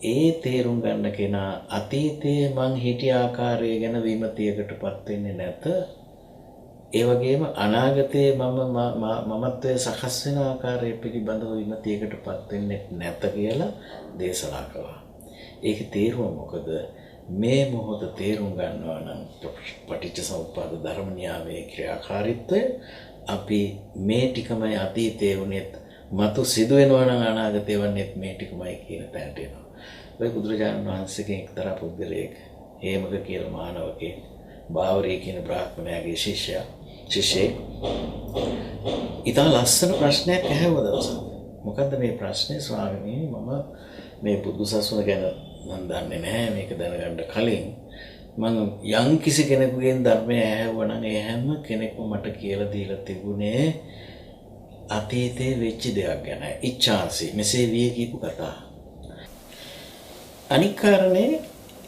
ඒ තේරුම් ගන්න කෙනා අතීතයේ මං හිටිය ආකාරය ගැන විමතියකටපත් වෙන්නේ නැත. ඒ වගේම අනාගතයේ මමත්වයේ සකස් වෙන ආකාරය පිළිබඳව විමතියකටපත් වෙන්නේ නැත කියලා දේශනා කළා. ඒකේ තේරුම මොකද? මේ මොහොත තේරුම් ගන්නවා නම් පටිච්චසමුප්පාද ධර්ම න්‍යායයේ ක්‍රියාකාරීත්වය අපි මේ ටිකමයි අතීතයේ වුණෙත් මතු සිදු වෙනවා නම් අනාගතයේ වන්නේත් මේ ටිකමයි කියන තැනට එනවා. ඔය බුදුරජාණන් වහන්සේගෙන් එක්තරා පුද්ගලයෙක් හේමක කියලා මානවකෙක් බාවරී කියන බ්‍රාහ්මණයාගේ ශිෂ්‍යයෙක් ඉතින් ලස්සන ප්‍රශ්නයක් ඇහුවා දවසක්. මොකද්ද මේ ප්‍රශ්නේ? ස්වාමීනි මම මේ බුදු සසුන ගැන මම දන්නේ නැහැ. මේක දැනගන්න කලින් මම යම් කිසි කෙනෙකුගෙන් ධර්මය ඇහුවා නම් ඒ හැම කෙනෙක්ම මට කියලා දීලා තිබුණේ අතීතයේ වෙච්ච දෙයක් ගැන. ඉච්ඡාසි මෙසේ විය කියපු කතා. අනික් කාරණේ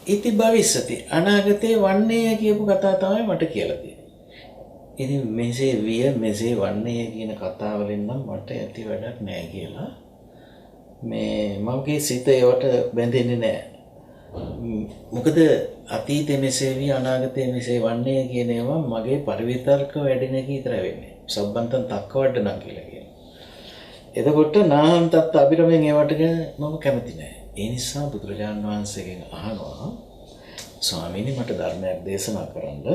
ඉති භවිස්සති අනාගතේ වන්නේ කියපු කතා තමයි මට කියලා තියෙන්නේ. ඉතින් මෙසේ විය මෙසේ වන්නේ කියන කතා වලින් නම් මට ඇති වැඩක් නැහැ කියලා මේ මගේ සිත ඒවට බැඳෙන්නේ නැහැ. මොකද අතීතයේ මෙසේ විය අනාගතයේ මෙසේ වන්නේ කියන ඒවා මගේ පරිවිතර්ක වැඩෙන එක විතර වෙන්නේ. සබ්බන්තං තක්කවඩ නම් කියලා කියනවා. එතකොට නාහං තත් අබිරමෙන් ඒවට ගැන මම කැමති නැහැ. ඒ නිසා බුදුරජාණන් වහන්සේගෙන් අහනවා ස්වාමීනි මට ධර්මයක් දේශනා කරන්න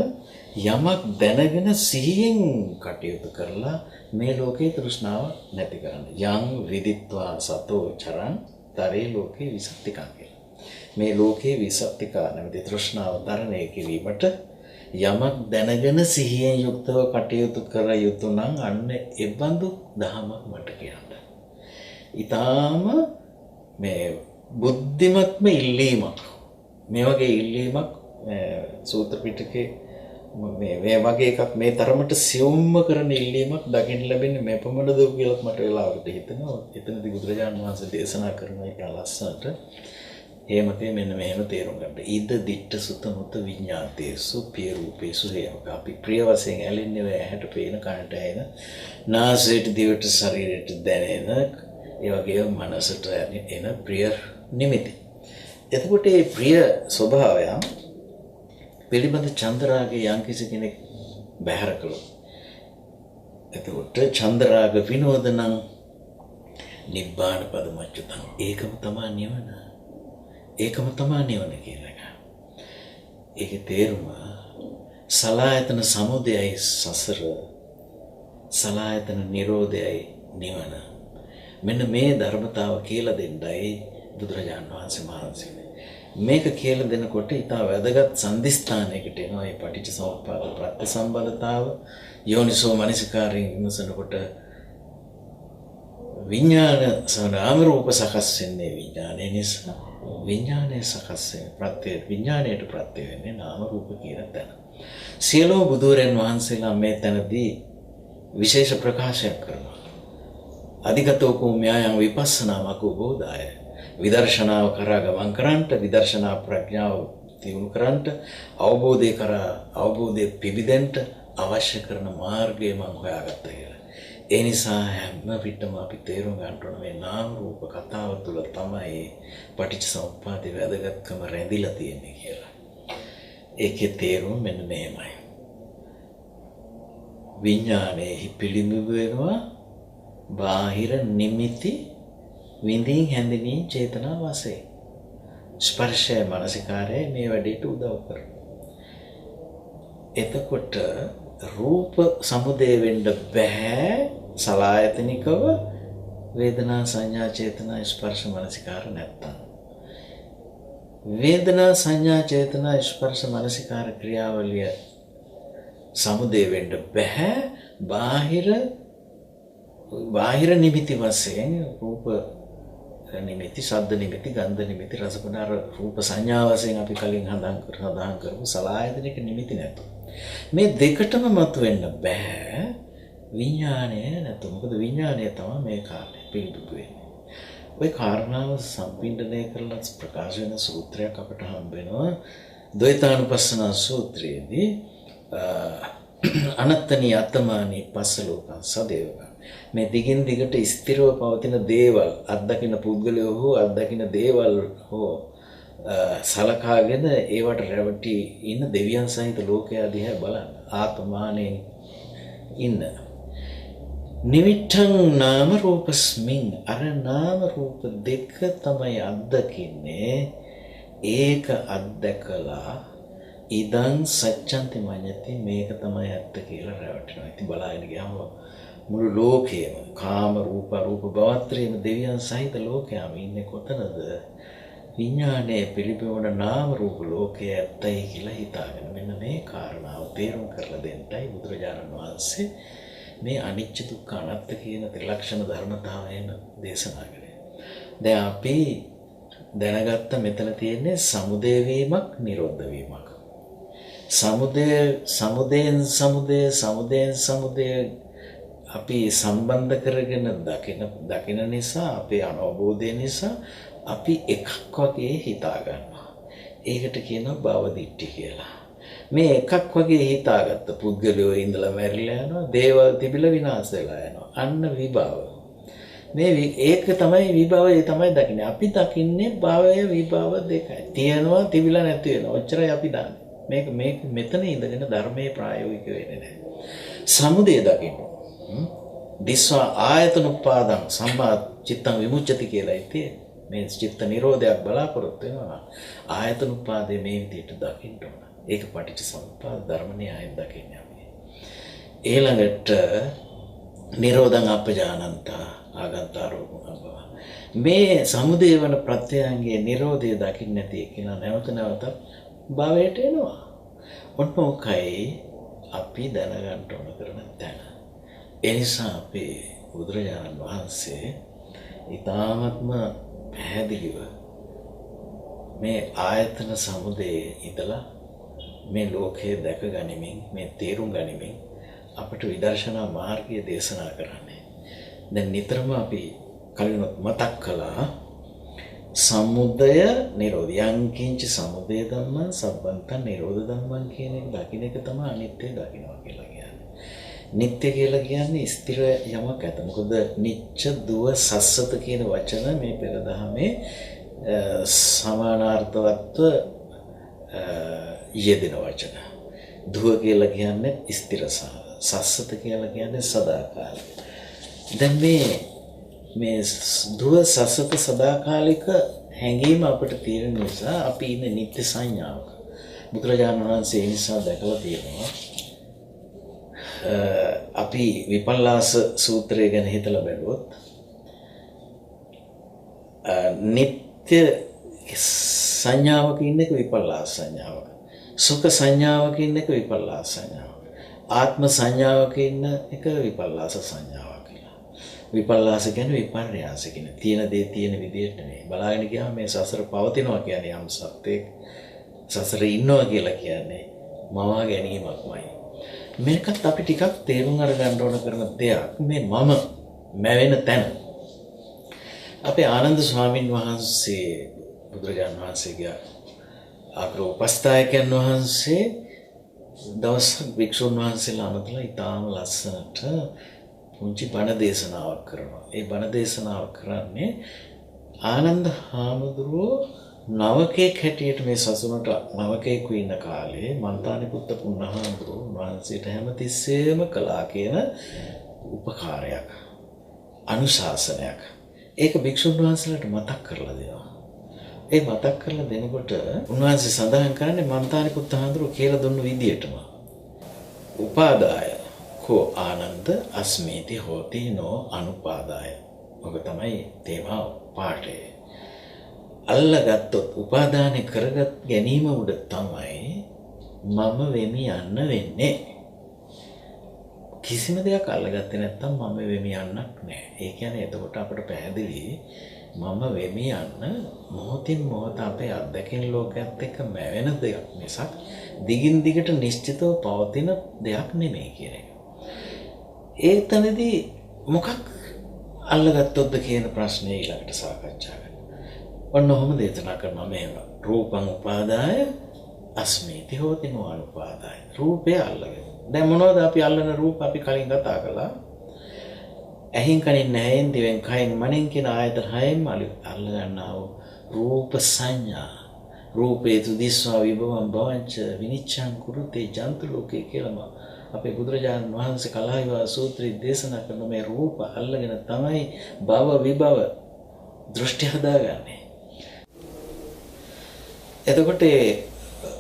යමක් දැනගෙන සිහියෙන් කටයුතු කරලා මේ ලෝකේ තෘෂ්ණාව නැති කරන්න. යං විදිත්වා සතෝ චරං තරේ ලෝකේ විසක්තිකං කියලා. මේ ලෝකේ විසක්තිකා නැමැති තෘෂ්ණාව තරණය කිරීමට යමක් දැනගෙන සිහියෙන් යුක්තව කටයුතු කර යුතු නම් අන්න එබඳු දහමක් මට කියන්න. ඊටාම මේ බුද්ධිමත්ම ඉල්ලීමක්. මේ වගේ ඉල්ලීමක් සූත්‍ර පිටකේ මේ වගේ එකක් මේ තරමට සියුම්ම කරන ඉල්ලීමක් දකින්න ලැබෙන්නේ මේ පමණද කියලා මට වෙලාවකට හිතෙනවා. එතනදී බුදුරජාණන් වහන්සේ දේශනා කරන එක ලස්සනට හේමකේ මෙන්න මෙහෙම තේරුම් ගන්න. ඉද දිට්ඨ සුත මුත විඤ්ඤාතේසු පිය රූපේසු හේමක. අපි ප්‍රිය වශයෙන් ඇලෙන්නේ ඔය ඇහැට පේන කනට ඇහෙන නාසයට දිවට ශරීරයට දැනෙන ඒ වගේම මනසට එන ප්‍රිය නිමිති. එතකොට මේ ප්‍රිය ස්වභාවය පිළිබඳ චන්දරාගයේ යම්කිසි කෙනෙක් බැහැර කළොත් එතකොට චන්දරාග විනෝදනං නිබ්බාන පදමච්චුතං ඒකම තමයි නිවන. ඒකම තමයි නිවන කියන එක. ඒකේ තේරුම සලායතන සමුදයයි සසර, සලායතන නිරෝධයයි නිවන. මෙන්න මේ ධර්මතාව කියලා දෙන්නයි බුදුරජාණන් වහන්සේ මහන්සි වුණේ. මේක කියලා දෙනකොට ඉතා වැදගත් සම්දිස්ථානයකට එනවා මේ පටිච්චසමුප්පාද ප්‍රත්‍ය සම්බන්ධතාව. යෝනිසෝ මනසිකාරයෙන් විමසනකොට විඥාන නාම රූප සකස් වෙන්නේ විඥානය නිසා. විඥානය සකස් වෙන්නේ ප්‍රත්‍ය විඥාණයට ප්‍රත්‍ය වෙන්නේ නාම රූප කියන තැන. සියලුම බුදුරයන් වහන්සේලා මේ තැනදී විශේෂ ප්‍රකාශයක් කරනවා. අධිගතෝ කෝම්‍යයන් විපස්සනා මකෝබෝධාය. විදර්ශනාව කරා ගමන් කරන්නට, විදර්ශනා ප්‍රඥාව දියුණු කරන්නට, අවබෝධය පිබිදෙන්නට අවශ්‍ය කරන මාර්ගය මම හොයාගත්තා කියලා. ඒ නිසා හැම විටම අපි තේරුම් ගන්න ඕන මේ නාම රූප කතාව තුළ තමයි පටිච්චසමුප්පාදේ වැදගත්කම රැඳිලා තියෙන්නේ කියලා. ඒකේ තේරුම මෙන්න මෙහෙමයි. විඥානයේ පිළිඹු වෙනවා බාහිර නිමිති විඳින් හැඳිනීම් චේතනා වශයෙන්. ස්පර්ශය මානසිකාරය මේ වැඩේට උදව් කරනවා. එතකොට රූප සමුදය වෙන්න බෑ සලායතනිකව වේදනා සංඥා චේතනා ස්පර්ශ මානසිකාර නැත්තම්. වේදනා සංඥා චේතනා ස්පර්ශ මානසිකාර ක්‍රියාවලිය සමුදය වෙන්න බෑ බාහිර නිමිති වශයෙන් රූප නිමිති, ශබ්ද නිමිති, ගන්ධ නිමිති, රස ගුණ රූප සංඥා වශයෙන් අපි කලින් සඳහන් කරපු සලායතනික නිමිති නැතු. මේ දෙකටම මතුවෙන්න බෑ විඥානය නැතු. මොකද විඥානය තමයි මේ කාර්යය පිළිබිඹු වෙන්නේ. ওই කාරණාව සම්පින්ඩණය කරලා ප්‍රකාශ වෙන සූත්‍රයක් අපට හම්බ වෙනවා. ද්වෛතානුපස්සනා සූත්‍රයේදී අනත්තනී අත්තමානී පස්සලෝකං සදේවකං. මේ දිගින් දිගට ස්ථිරව පවතින දේවල්, අත්දකින්න පුද්ගලයෝ හෝ අත්දකින්න දේවල් හෝ සලකාගෙන ඒවට රැවටි ඉන්න දෙවියන් සහිත ලෝකයා දිහා බලන්න. ආත්මානෙන් ඉන්න. නිමිත්තං නාම රූපස්මින්, අර නාම රූප දෙක තමයි අත්දකින්නේ. ඒක අත්දකලා ඉදං සච්ඡන්ති මඤ්ඤති, මේක තමයි ඇත්ත කියලා රැවටෙනවා. ඉතින් බලාගෙන ගියාම මුළු ලෝකයේම කාම රූප භවත්‍රයේම දෙවියන් සහිත ලෝකයාම ඉන්නේ කොතනද? විඥානයේ පිළිපෙවන නාම රූප ලෝකයේ ඇත්තයි කියලා හිතාගෙන. මෙන්න මේ කාරණාව තේරුම් කරලා දෙන්නයි බුදුරජාණන් වහන්සේ මේ අනිච්ච දුක්ඛ අනාත්ම කියන ත්‍රිලක්ෂණ ධර්මතාවයන් දේශනා කළේ. දැන් අපි දැනගත්ත මෙතන තියෙන්නේ සමුදය වීමක්, නිරෝධ වීමක්. සමුදයෙන් අපි සම්බන්ධ කරගෙන දකින නිසා, අපේ අනවබෝධය නිසා අපි එකක් වගේ හිතා ගන්නවා. ඒකට කියනවා භව දිට්ඨි කියලා. මේ එකක් වගේ හිතාගත්ත පුද්ගලයෝ ඉඳලා මැරිලා යනවා, දේවල් තිබිලා විනාශ වෙලා යනවා. අන්න විභව. ඒක තමයි විභවය තමයි දකින්නේ. අපි දකින්නේ භවය විභව දෙකයි. තියෙනවා, තිබිලා නැති වෙනවා. ඔච්චරයි අපි දන්නේ. මේක මෙතන ඉඳගෙන ධර්මයේ ප්‍රායෝගික වෙන්නේ නැහැ. සමුදය දකින්න. දිස්වා ආයතන උපාදං සම්මා චිත්තං විමුච්ඡති කියලා ඉතින් මේ චිත්ත නිරෝධයක් බලාපොරොත්තු වෙනවා. ආයතන උපාදේ මේ විදිහට දකින්න ඕන. ඒක පටිච්චසමුප්පාද ධර්ම න්‍යායෙන් දකින්නේ අපි. ඊළඟට නිරෝධං අපජානන්තා ආගන්තාරෝපං අබව. මේ සමුදය වන ප්‍රත්‍යයන්ගේ නිරෝධය දකින්න නැති කෙනා නැවත භවයට එනවා. ඔන්න ඔකයි අපි දැනගන්න ඕන කරන තැන. එනිසා අපේ බුදුරජාණන් වහන්සේ ඊ타ත්ම පැහැදිලිව මේ ආයතන සමුදයේ ඉඳලා මේ ලෝකයේ දැක ගනිමින්, මේ තේරුම් ගනිමින් අපට විදර්ශනා මාර්ගය දේශනා කරන්නේ. දැන් නිතරම අපි කලිනුත් මතක් කළා සමුදය නිරෝධ යංකින්ච සමුදය ධම්මං සබ්බන්තං නිරෝධ ධම්මං කියන එක දකින්න එක තමයි අනිත්‍ය දකින්නවා කියලා කියන්නේ. නිත්‍ය කියලා කියන්නේ ස්ථිර යමක් ඇත. මොකද නිච්ච දුව සස්සත කියන වචන මේ පෙර දහමේ සමානාර්ථවත්ව යෙදෙන වචන. දුව කියලා කියන්නේ ස්ථිරසාර, සස්සත කියලා කියන්නේ සදාකාලික. දැන් මේ දුව සස්සත සදාකාලික හැඟීම අපිට තියෙන නිසා අපි ඉන්නේ නිත්‍ය සංඥාවක. බුදුරජාණන් වහන්සේ ඒ නිසා දැකලා තියෙනවා අපි විපල්ලාස සූත්‍රය ගැන හිතලා බැලුවොත් නිත්‍ය සංඥාවක ඉන්න එක විපල්ලාස සංඥාවක, සුඛ සංඥාවක ඉන්න එක විපල්ලාස සංඥාවක, ආත්ම සංඥාවක ඉන්න එක විපල්ලාස සංඥාවක් කියලා. විපල්ලාස කියන්නේ විපර්යාස කියන්නේ තියෙන දේ තියෙන විදිහට නෙමෙයි. බලාගෙන ගියාම මේ සසර පවතිනවා කියන්නේ යම් සත්‍යයක්, සසරේ ඉන්නවා කියලා කියන්නේ මවා ගැනීමක්මයි. මේකත් අපි ටිකක් තේරුම් අරගන්න ඕන කරන දෙයක්. මේ මම මැවෙන තැන. අපේ ආනන්ද ස්වාමීන් වහන්සේ බුදුරජාණන් වහන්සේගේ අග්‍ර උපස්ථායකයන් වහන්සේ දවසක් භික්ෂුන් වහන්සේලා අමතලා ඉතාම ලස්සනට පුංචි බණ දේශනාවක් කරනවා. ඒ බණ දේශනාව කරන්නේ ආනන්ද හාමුදුරුවෝ නවකෙක් හැටියට මේ සසුනට නවකෙක් ඉන්න කාලේ මන්තානිපුත්ත පුන්නහාමුදුරුවෝ වහන්සේට හැමතිස්සෙම කළා කියන උපකාරයක්, අනුශාසනයක්. ඒක භික්ෂුන් වහන්සේලාට මතක් කරලා දෙනවා. ඒ මතක් කරලා දෙනකොට උන්වහන්සේ සඳහන් කරන්නේ මන්තානිපුත්ත හාමුදුරුවෝ කියලා දුන්න විදියටම. උපාදාය කෝ ආනන්ද අස්මීති හෝති නෝ අනුපාදාය. ඔබ තමයි තේමාව පාඩේ. අල්ලගත්තොත් උපාදානය කරගත් ගැනීම උඩ තමයි මම වෙමි යන්න වෙන්නේ. කිසිම දෙයක් අල්ලගත්තේ නැත්නම් මම වෙමි යන්නක් නැහැ. ඒ කියන්නේ එතකොට අපිට පැහැදිලි මම වෙමි යන්න මොහොතින් මොහොත අපේ අත්දැකීම් ලෝකයක් එක්ක මැවෙන දෙයක් මිසක් දිගින් දිගට නිශ්චිතව පවතින දෙයක් නෙමෙයි කියන එක. ඒ තැනදී මොකක් අල්ලගත්තොත්ද කියන ප්‍රශ්නේ ඊළඟට සාකච්ඡා කරනවා. ඔන්න ඔහොම දේශනා කරනවා මෙහෙම. රූපං උපාදාය අස්මීති හෝති නෝ අනුපාදාය. රූපය අල්ලගෙන. දැන් මොනවද අපි අල්ලන රූප අපි කලින් කතා කළා. ඇහින් කනින් නැහෙන් දිවෙන් කයින් මනෙන් කියන ආයතන හයෙන් අල්ල ගන්නා වූ රූප සංඥා. රූපේ තුදිස්වා විභවං භවංච විනිච්ඡං කුරුතේ ජන්තු ලෝකේ කියලා අපේ බුදුරජාණන් වහන්සේ කලහවිවාහ සූත්‍රයේ දේශනා කරන මේ රූප අල්ලගෙන තමයි භව විභව දෘෂ්ටි හදාගන්නේ. එතකොට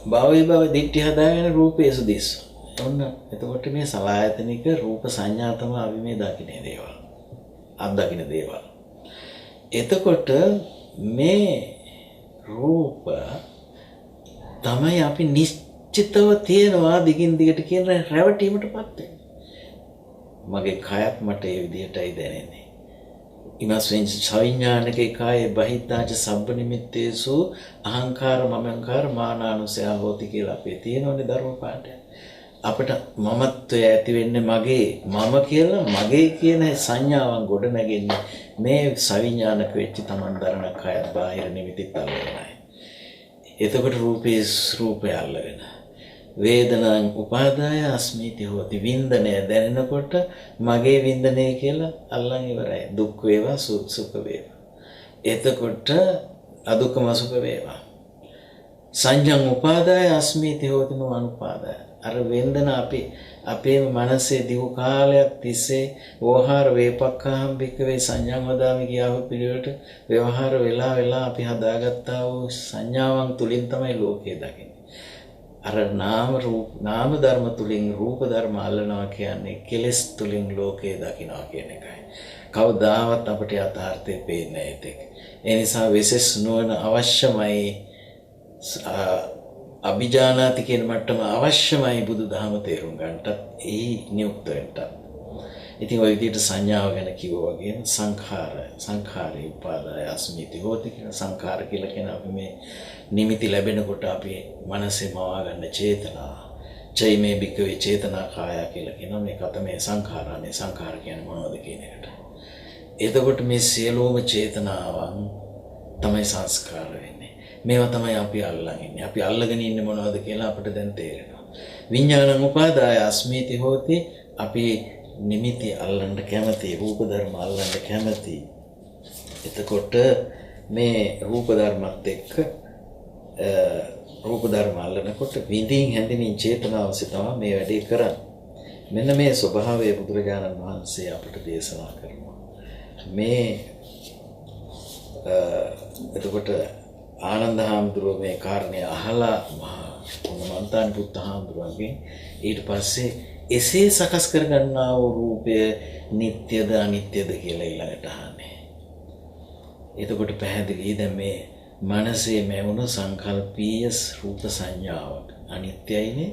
භව විභව දිට්ඨි හදාගෙන රූපේ සුදිස්. ඔන්න එතකොට මේ සලආයතනික රූප සංඥා තමයි අපි මේ දකින්නේ දේවල්. අත්දකින්න දේවල්. එතකොට මේ රූප තමයි අපි නිශ්චිතව තියනවා දිගින් දිගට කියන රැවටීමටපත් වෙන්නේ. මගේ කයත් මට ඒ විදිහටයි දැනෙන්නේ. ඉමස්වෙන් සවිඥානිකේ කායේ බහිද්දාච සබ්බ නිමිත්තේසු අහංකාර මමංකාර මානානුසය හෝති කියලා අපේ තියෙනවනේ ධර්ම පාඩය. අපිට මමත්වය ඇති වෙන්නේ මගේ මම කියලා මගේ කියන සංඥාවන් ගොඩ නැගෙන්නේ මේ සවිඥානික වෙච්ච තමන් දරන කයත් බාහිර නිමිතිත් අල්ලගෙනයි. එතකොට රූපය අල්ලගෙන වේදනං උපාදාය අස්මීති හෝති. වින්දනය දැනෙනකොට මගේ වින්දනය කියලා අල්ලන් ඉවරයි. දුක් වේවා සුඛ වේවා. එතකොට අදුක්කම සුඛ වේවා. සංජං උපාදාය අස්මීති හෝති නෝ අනුපාදාය. අර වේදන අපේම මනසේ දිව කාලයක් තිස්සේ වෝහාර වේපක්ඛාම් භික්ඛවේ සංඥාන් වදාමි කියාව පිළිවෙලට ව්‍යවහාර වෙලා අපි හදාගත්තා වූ සංඥාවන් තුලින් තමයි ලෝකය දකින්නේ. අර නාම ධර්ම තුලින් රූප ධර්ම අල්ලනවා කියන්නේ කෙලෙස් තුලින් ලෝකය දකිනවා කියන එකයි. කවදාවත් අපට යථාර්ථය පේන්නේ නැහැ. ඒ නිසා විශේෂ නොවන අවශ්‍යමයි අභිජානාති කියන මට්ටම අවශ්‍යමයි බුදුදහම තේරුම් ගන්නටත් ඒ නියුක්ත වෙන්නට. ඉතින් ඔය විදිහට සංඥාව ගැන කිව්වා වගේම සංඛාරේ උපාදාය අස්මිති හෝති කියන සංඛාර කියලා කියන අපි මේ නිමිති ලැබෙනකොට අපි මනසේ මවා ගන්න චේතනා චෛමේ බිකවේ චේතනා කාය කියලා කියන මේ කතමේ සංඛාරානේ සංඛාර කියන්නේ මොනවද කියන එකට. එතකොට මේ සියලුම චේතනාවන් තමයි සංස්කාර වෙන්නේ. මේවා තමයි අපි අල්ලන් ඉන්නේ. අපි අල්ලගෙන ඉන්නේ මොනවද කියලා අපිට දැන් තේරෙනවා. විඥානං උපාදාය අස්මිති හෝති. අපි නිමිති අල්ලන්න කැමති, රූප ධර්ම අල්ලන්න කැමති. එතකොට මේ රූප ධර්මත් එක්ක රූප ධර්ම අල්ලනකොට විඳින් හැඳිනින් චේතනාවසේ තමයි මේ වැඩේ කරන්නේ. මෙන්න මේ ස්වභාවය බුදුරජාණන් වහන්සේ අපට දේශනා කරනවා. මේ එතකොට ආනන්ද හාමුදුරුවෝ මේ කාරණේ අහලා මන්තානි පුත්ත හාමුදුරුවන්ගෙන් ඊට පස්සේ එසේ සකස් කරගන්නා වූ රූපය නිට්ටයද අනිත්‍යද කියලා ඊළඟට අහන්නේ. එතකොට පැහැදිලි දැන් මේ මනසේ මැවුණු සංකල්පීය රූප සංඥාවක් අනිත්‍යයිනේ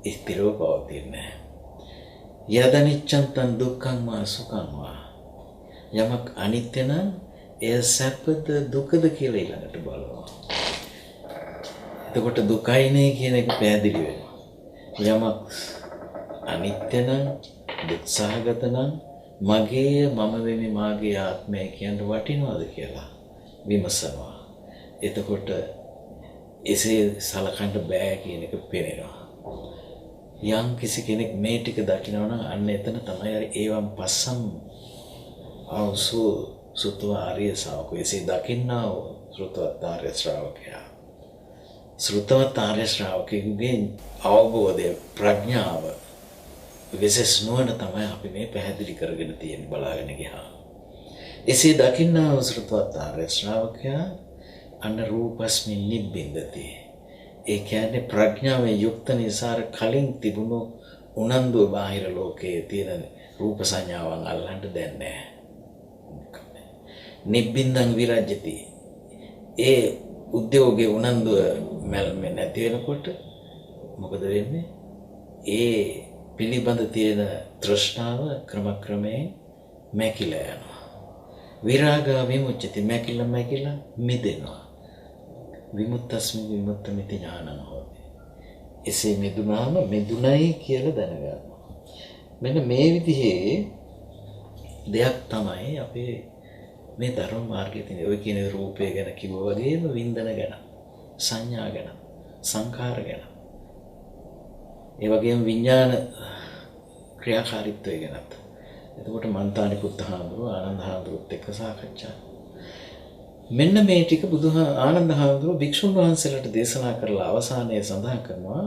ස්ථිරව පවතින්නේ. යදනිච්ඡන් තන් දුක්ඛං වා සුඛං වා. යමක් අනිත්‍ය නම් එය සැපද දුකද කියලා ඊළඟට බලනවා. එතකොට දුකයිනේ කියන එක පැහැදිලි වෙනවා. යමක් අනිත්‍ය නම් දුක්සහගත නම් මගේ මම වෙමි මාගේ ආත්මය කියන්න වටිනවද කියලා විමසනවා. එතකොට එසේ සලකන්න බෑ කියන එක පේනවා. යම් කිසි කෙනෙක් මේ ටික දකිනවා නම් අන්න එතන තමයි අර ඒවම් පස්සම් අවසු සුතව ආර්ය ශ්‍රාවකෝ. එසේ දකින්නා වූ ශ්‍රුතවත් ආර්ය ශ්‍රාවකයා. ශ්‍රුතවත් ආර්ය ශ්‍රාවකෙකුගේ අවබෝධය ප්‍රඥාව විශේෂ නුවණ තමයි අපි මේ පැහැදිලි කරගෙන තියෙන බලාගෙන ගියා. එසේ දකින්නා වූ ශ්‍රුතවත් ආර්ය ශ්‍රාවකයා අන්න රූපස්මින් නිබ්බින්දති. ඒ කියන්නේ ප්‍රඥාවෙන් යුක්ත නිසා කලින් තිබුණු උනන්දුව බාහිර ලෝකයේ තියෙන රූප සංඥාවන් අල්ලන්න දැන් නැහැ. නිබ්බින්දං විරජ්‍යති. ඒ උද්‍යෝගේ උනන්දුව මැල්මේ නැති වෙනකොට මොකද වෙන්නේ? ඒ පිළිබඳ තියෙන තෘෂ්ණාව ක්‍රමක්‍රමයෙන් මැකිලා යනවා. විරාග විමුච්ඡති. මැකිලා මිදෙනවා. විමුක්තස්මි විමුක්තමිති ඥානං හොති. එසේ මිදුනාම මිදුනයි කියලා දැනගන්නවා. මෙන්න මේ විදිහේ දෙයක් තමයි අපේ මේ ධර්ම මාර්ගයේ තියෙන. ඔය කියන රූපය ගැන කිව්වා වගේම වින්දන ගැන, සංඥා ගැන, සංඛාර ගැන. ඒ වගේම විඥාන ක්‍රියාකාරීත්වය ගැනත්. එතකොට මන්තානි පුත්ත හාමුදුරුවෝ ආනන්ද හාමුදුරුවොත් එක්ක සාකච්ඡා. මෙන්න මේ ටික ආනන්ද හාමුදුරුවෝ භික්ෂුන් වහන්සේලාට දේශනා කරලා අවසානයේ සඳහන් කරනවා,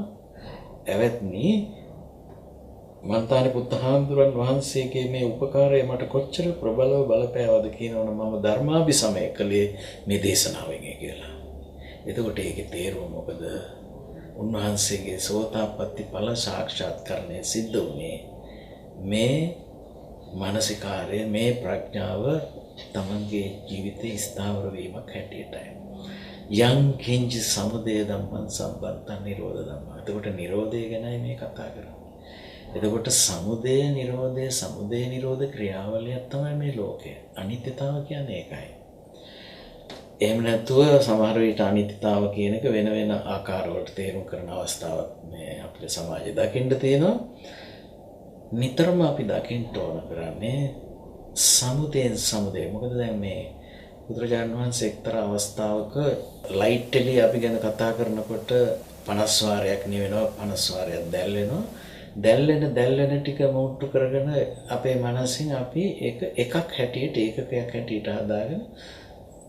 "එවත්නි මන්තානි පුත්ත හාමුදුරන් වහන්සේගේ මේ උපකාරය මට කොච්චර ප්‍රබලව බලපෑවද කියනවනම් මම ධර්මාභිසමය කළේ මේ දේශනාවෙන් කියලා." එතකොට ඒකේ තේරුම මොකද? උන්වහන්සේගේ සෝතාපට්ටි ඵල සාක්ෂාත්කරණය සිද්ධ වුණේ මේ මානසිකාර්ය, මේ ප්‍රඥාව තමන්ගේ ජීවිතේ ස්ථාවර වීමක් හැටියටයි. යං කිංච සමුදය ධම්මං සම්බන්තං නිරෝධ ධම්මං. එතකොට නිරෝධය ගැනයි මේ කතා කරන්නේ. එතකොට සමුදය නිරෝධ ක්‍රියාවලියක් තමයි මේ ලෝකය. අනිත්‍යතාව කියන්නේ ඒකයි. එහෙම නැතුව සමහර විට අනිත්‍යතාව කියන එක වෙන වෙන ආකාරවලට තේරුම් කරන අවස්ථාවක් මේ අපේ සමාජයේ දකින්න තියෙනවා. නිතරම අපි දකින්න ඕන කරන්නේ සමුදය. මොකද දැන් මේ බුදුරජාණන් වහන්සේ එක්තරා අවස්ථාවක ලයිට් එළිය අපි ගැන කතා කරනකොට 50 වාරයක් නිවෙනවා, 50 වාරයක් දැල් වෙනවා. දැල්ලෙන ටික මුට්ටු කරගෙන අපේ මනසින් අපි එකක් හැටියට ඒකකයක් හැටියට හදාගෙන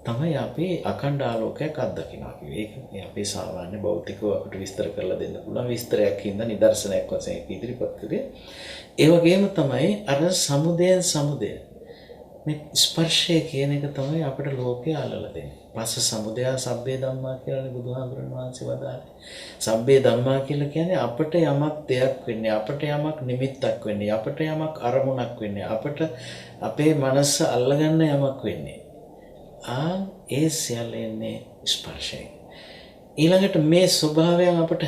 තමයි අපි අඛණ්ඩ ආලෝකයක් අත්දකිනවා. ඒක අපේ සාමාන්‍ය භෞතිකව අපිට විස්තර කරලා දෙන්න පුළුවන් විස්තරයක් හින්දා නිදර්ශනයක් වශයෙන් ඉදිරිපත් කළේ. ඒ වගේම තමයි අර සමුදය මේ ස්පර්ශය කියන එක තමයි අපිට ලෝකේ අල්ලලා දෙන්නේ. පස්ස සමුදය සබ්බේ ධම්මා කියලානේ බුදුහාමුදුරන් වහන්සේ වදාළේ. සබ්බේ ධම්මා කියලා කියන්නේ අපිට යමක් දෙයක් වෙන්නේ, අපිට යමක් නිමිත්තක් වෙන්නේ, අපිට යමක් අරමුණක් වෙන්නේ, අපිට අපේ මනස අල්ලගන්න යමක් වෙන්නේ. ඒ සියල්ල එන්නේ ස්පර්ශයෙන්. ඊළඟට මේ ස්වභාවයන් අපිට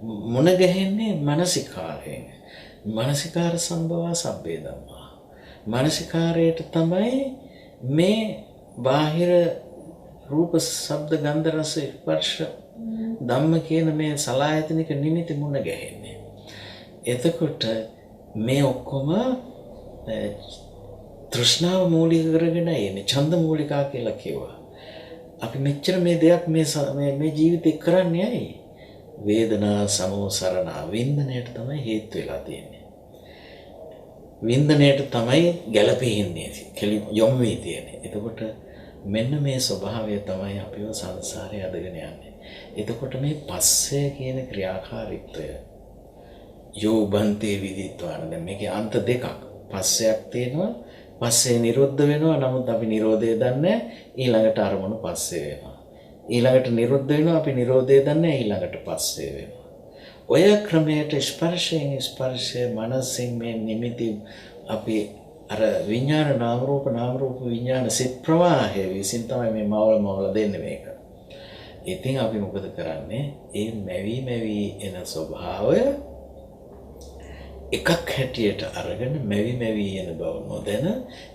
මුණ ගැහෙන්නේ මානසිකාරයෙන්. මානසිකාර සම්භවා සබ්බේ ධම්මා. මානසිකාරයට තමයි මේ බාහිර රූප, ශබ්ද, ගන්ධ, රස, ස්පර්ශ ධම්ම කියන මේ සලආයතනික නිමිති මුණ ගැහෙන්නේ. එතකොට මේ ඔක්කොම තෘෂ්ණාව මූලික කරගෙන එන්නේ. ඡන්ද මූලිකා කියලා කිව්වා. අපි මෙච්චර මේ දෙයක් මේ ජීවිතේ කරන්නේ ඇයි? වේදනා සමෝසරණ වින්දනයට තමයි හේතු වෙලා තියෙන්නේ. වින්දනයට තමයි ගැළපෙන්නේ, යොමු වී තියෙන්නේ. එතකොට මෙන්න මේ ස්වභාවය තමයි අපිව සංසාරේ අදගෙන යන්නේ. එතකොට මේ පස්සේ කියන ක්‍රියාකාරීත්වය යෝබන්තේ විදිත්වාන. දැන් මේකේ අන්ත දෙකක්. පස්සයක් තියෙනවා, පස්සේ නිරුද්ධ වෙනවා. නමුත් අපි නිරෝධය දන්නේ ඊළඟට අරමුණු පස්සේ වෙනවා. ඊළඟට නිරුද්ධ වෙනවා අපි නිරෝධය දන්නේ ඊළඟට පස්සේ වෙනවා. ඔය ක්‍රමයට ස්පර්ශයෙන් ස්පර්ශය මනසින් මේ නිමිති අපි අර විඥාන නාම රූප විඥාන සිත් ප්‍රවාහය විසින් තමයි මේ මවල දෙන්නේ මේක. ඉතින් අපි මොකද කරන්නේ? ඒ මෙවි එන ස්වභාවය එකක් හැටියට අරගෙන මෙවි එන බව නොදැන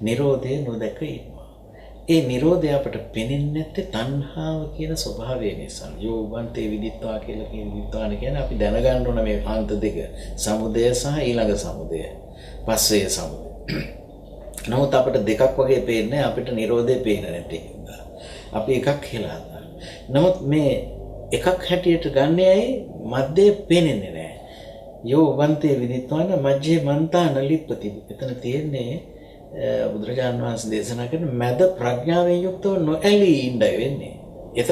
නිරෝධය නොදැක ඉන්නවා. ඒ නිරෝධය අපට පෙනෙන්නේ නැත්තේ තණ්හාව කියන ස්වභාවය නිසා. යෝවන්තේ විදිත්වා කියලා කියන විදිත්වාන කියන්නේ අපි දැනගන්න ඕන මේ අන්ත දෙක. සමුදය සහ ඊළඟ සමුදය. පස්සේ සමුදය. නමුත් අපිට දෙකක් වගේ පේන්නේ අපිට නිරෝධය පේන්නේ නැති හින්දා. අපි එකක් කියලා ගන්නවා. නමුත් මේ එකක් හැටියට ගන්න ඇයි මැදේ පේන්නේ නැහැ. යෝවන්තේ විදිත්වාන මජ්ජේ මන්තාන ලිප්පති. එතන තියෙන්නේ බුදුරජාණන් වහන්සේ දේශනා කරන මැද ප්‍රඥාවෙන් යුක්තව නොඇලී ඉඳයි වෙන්නේ.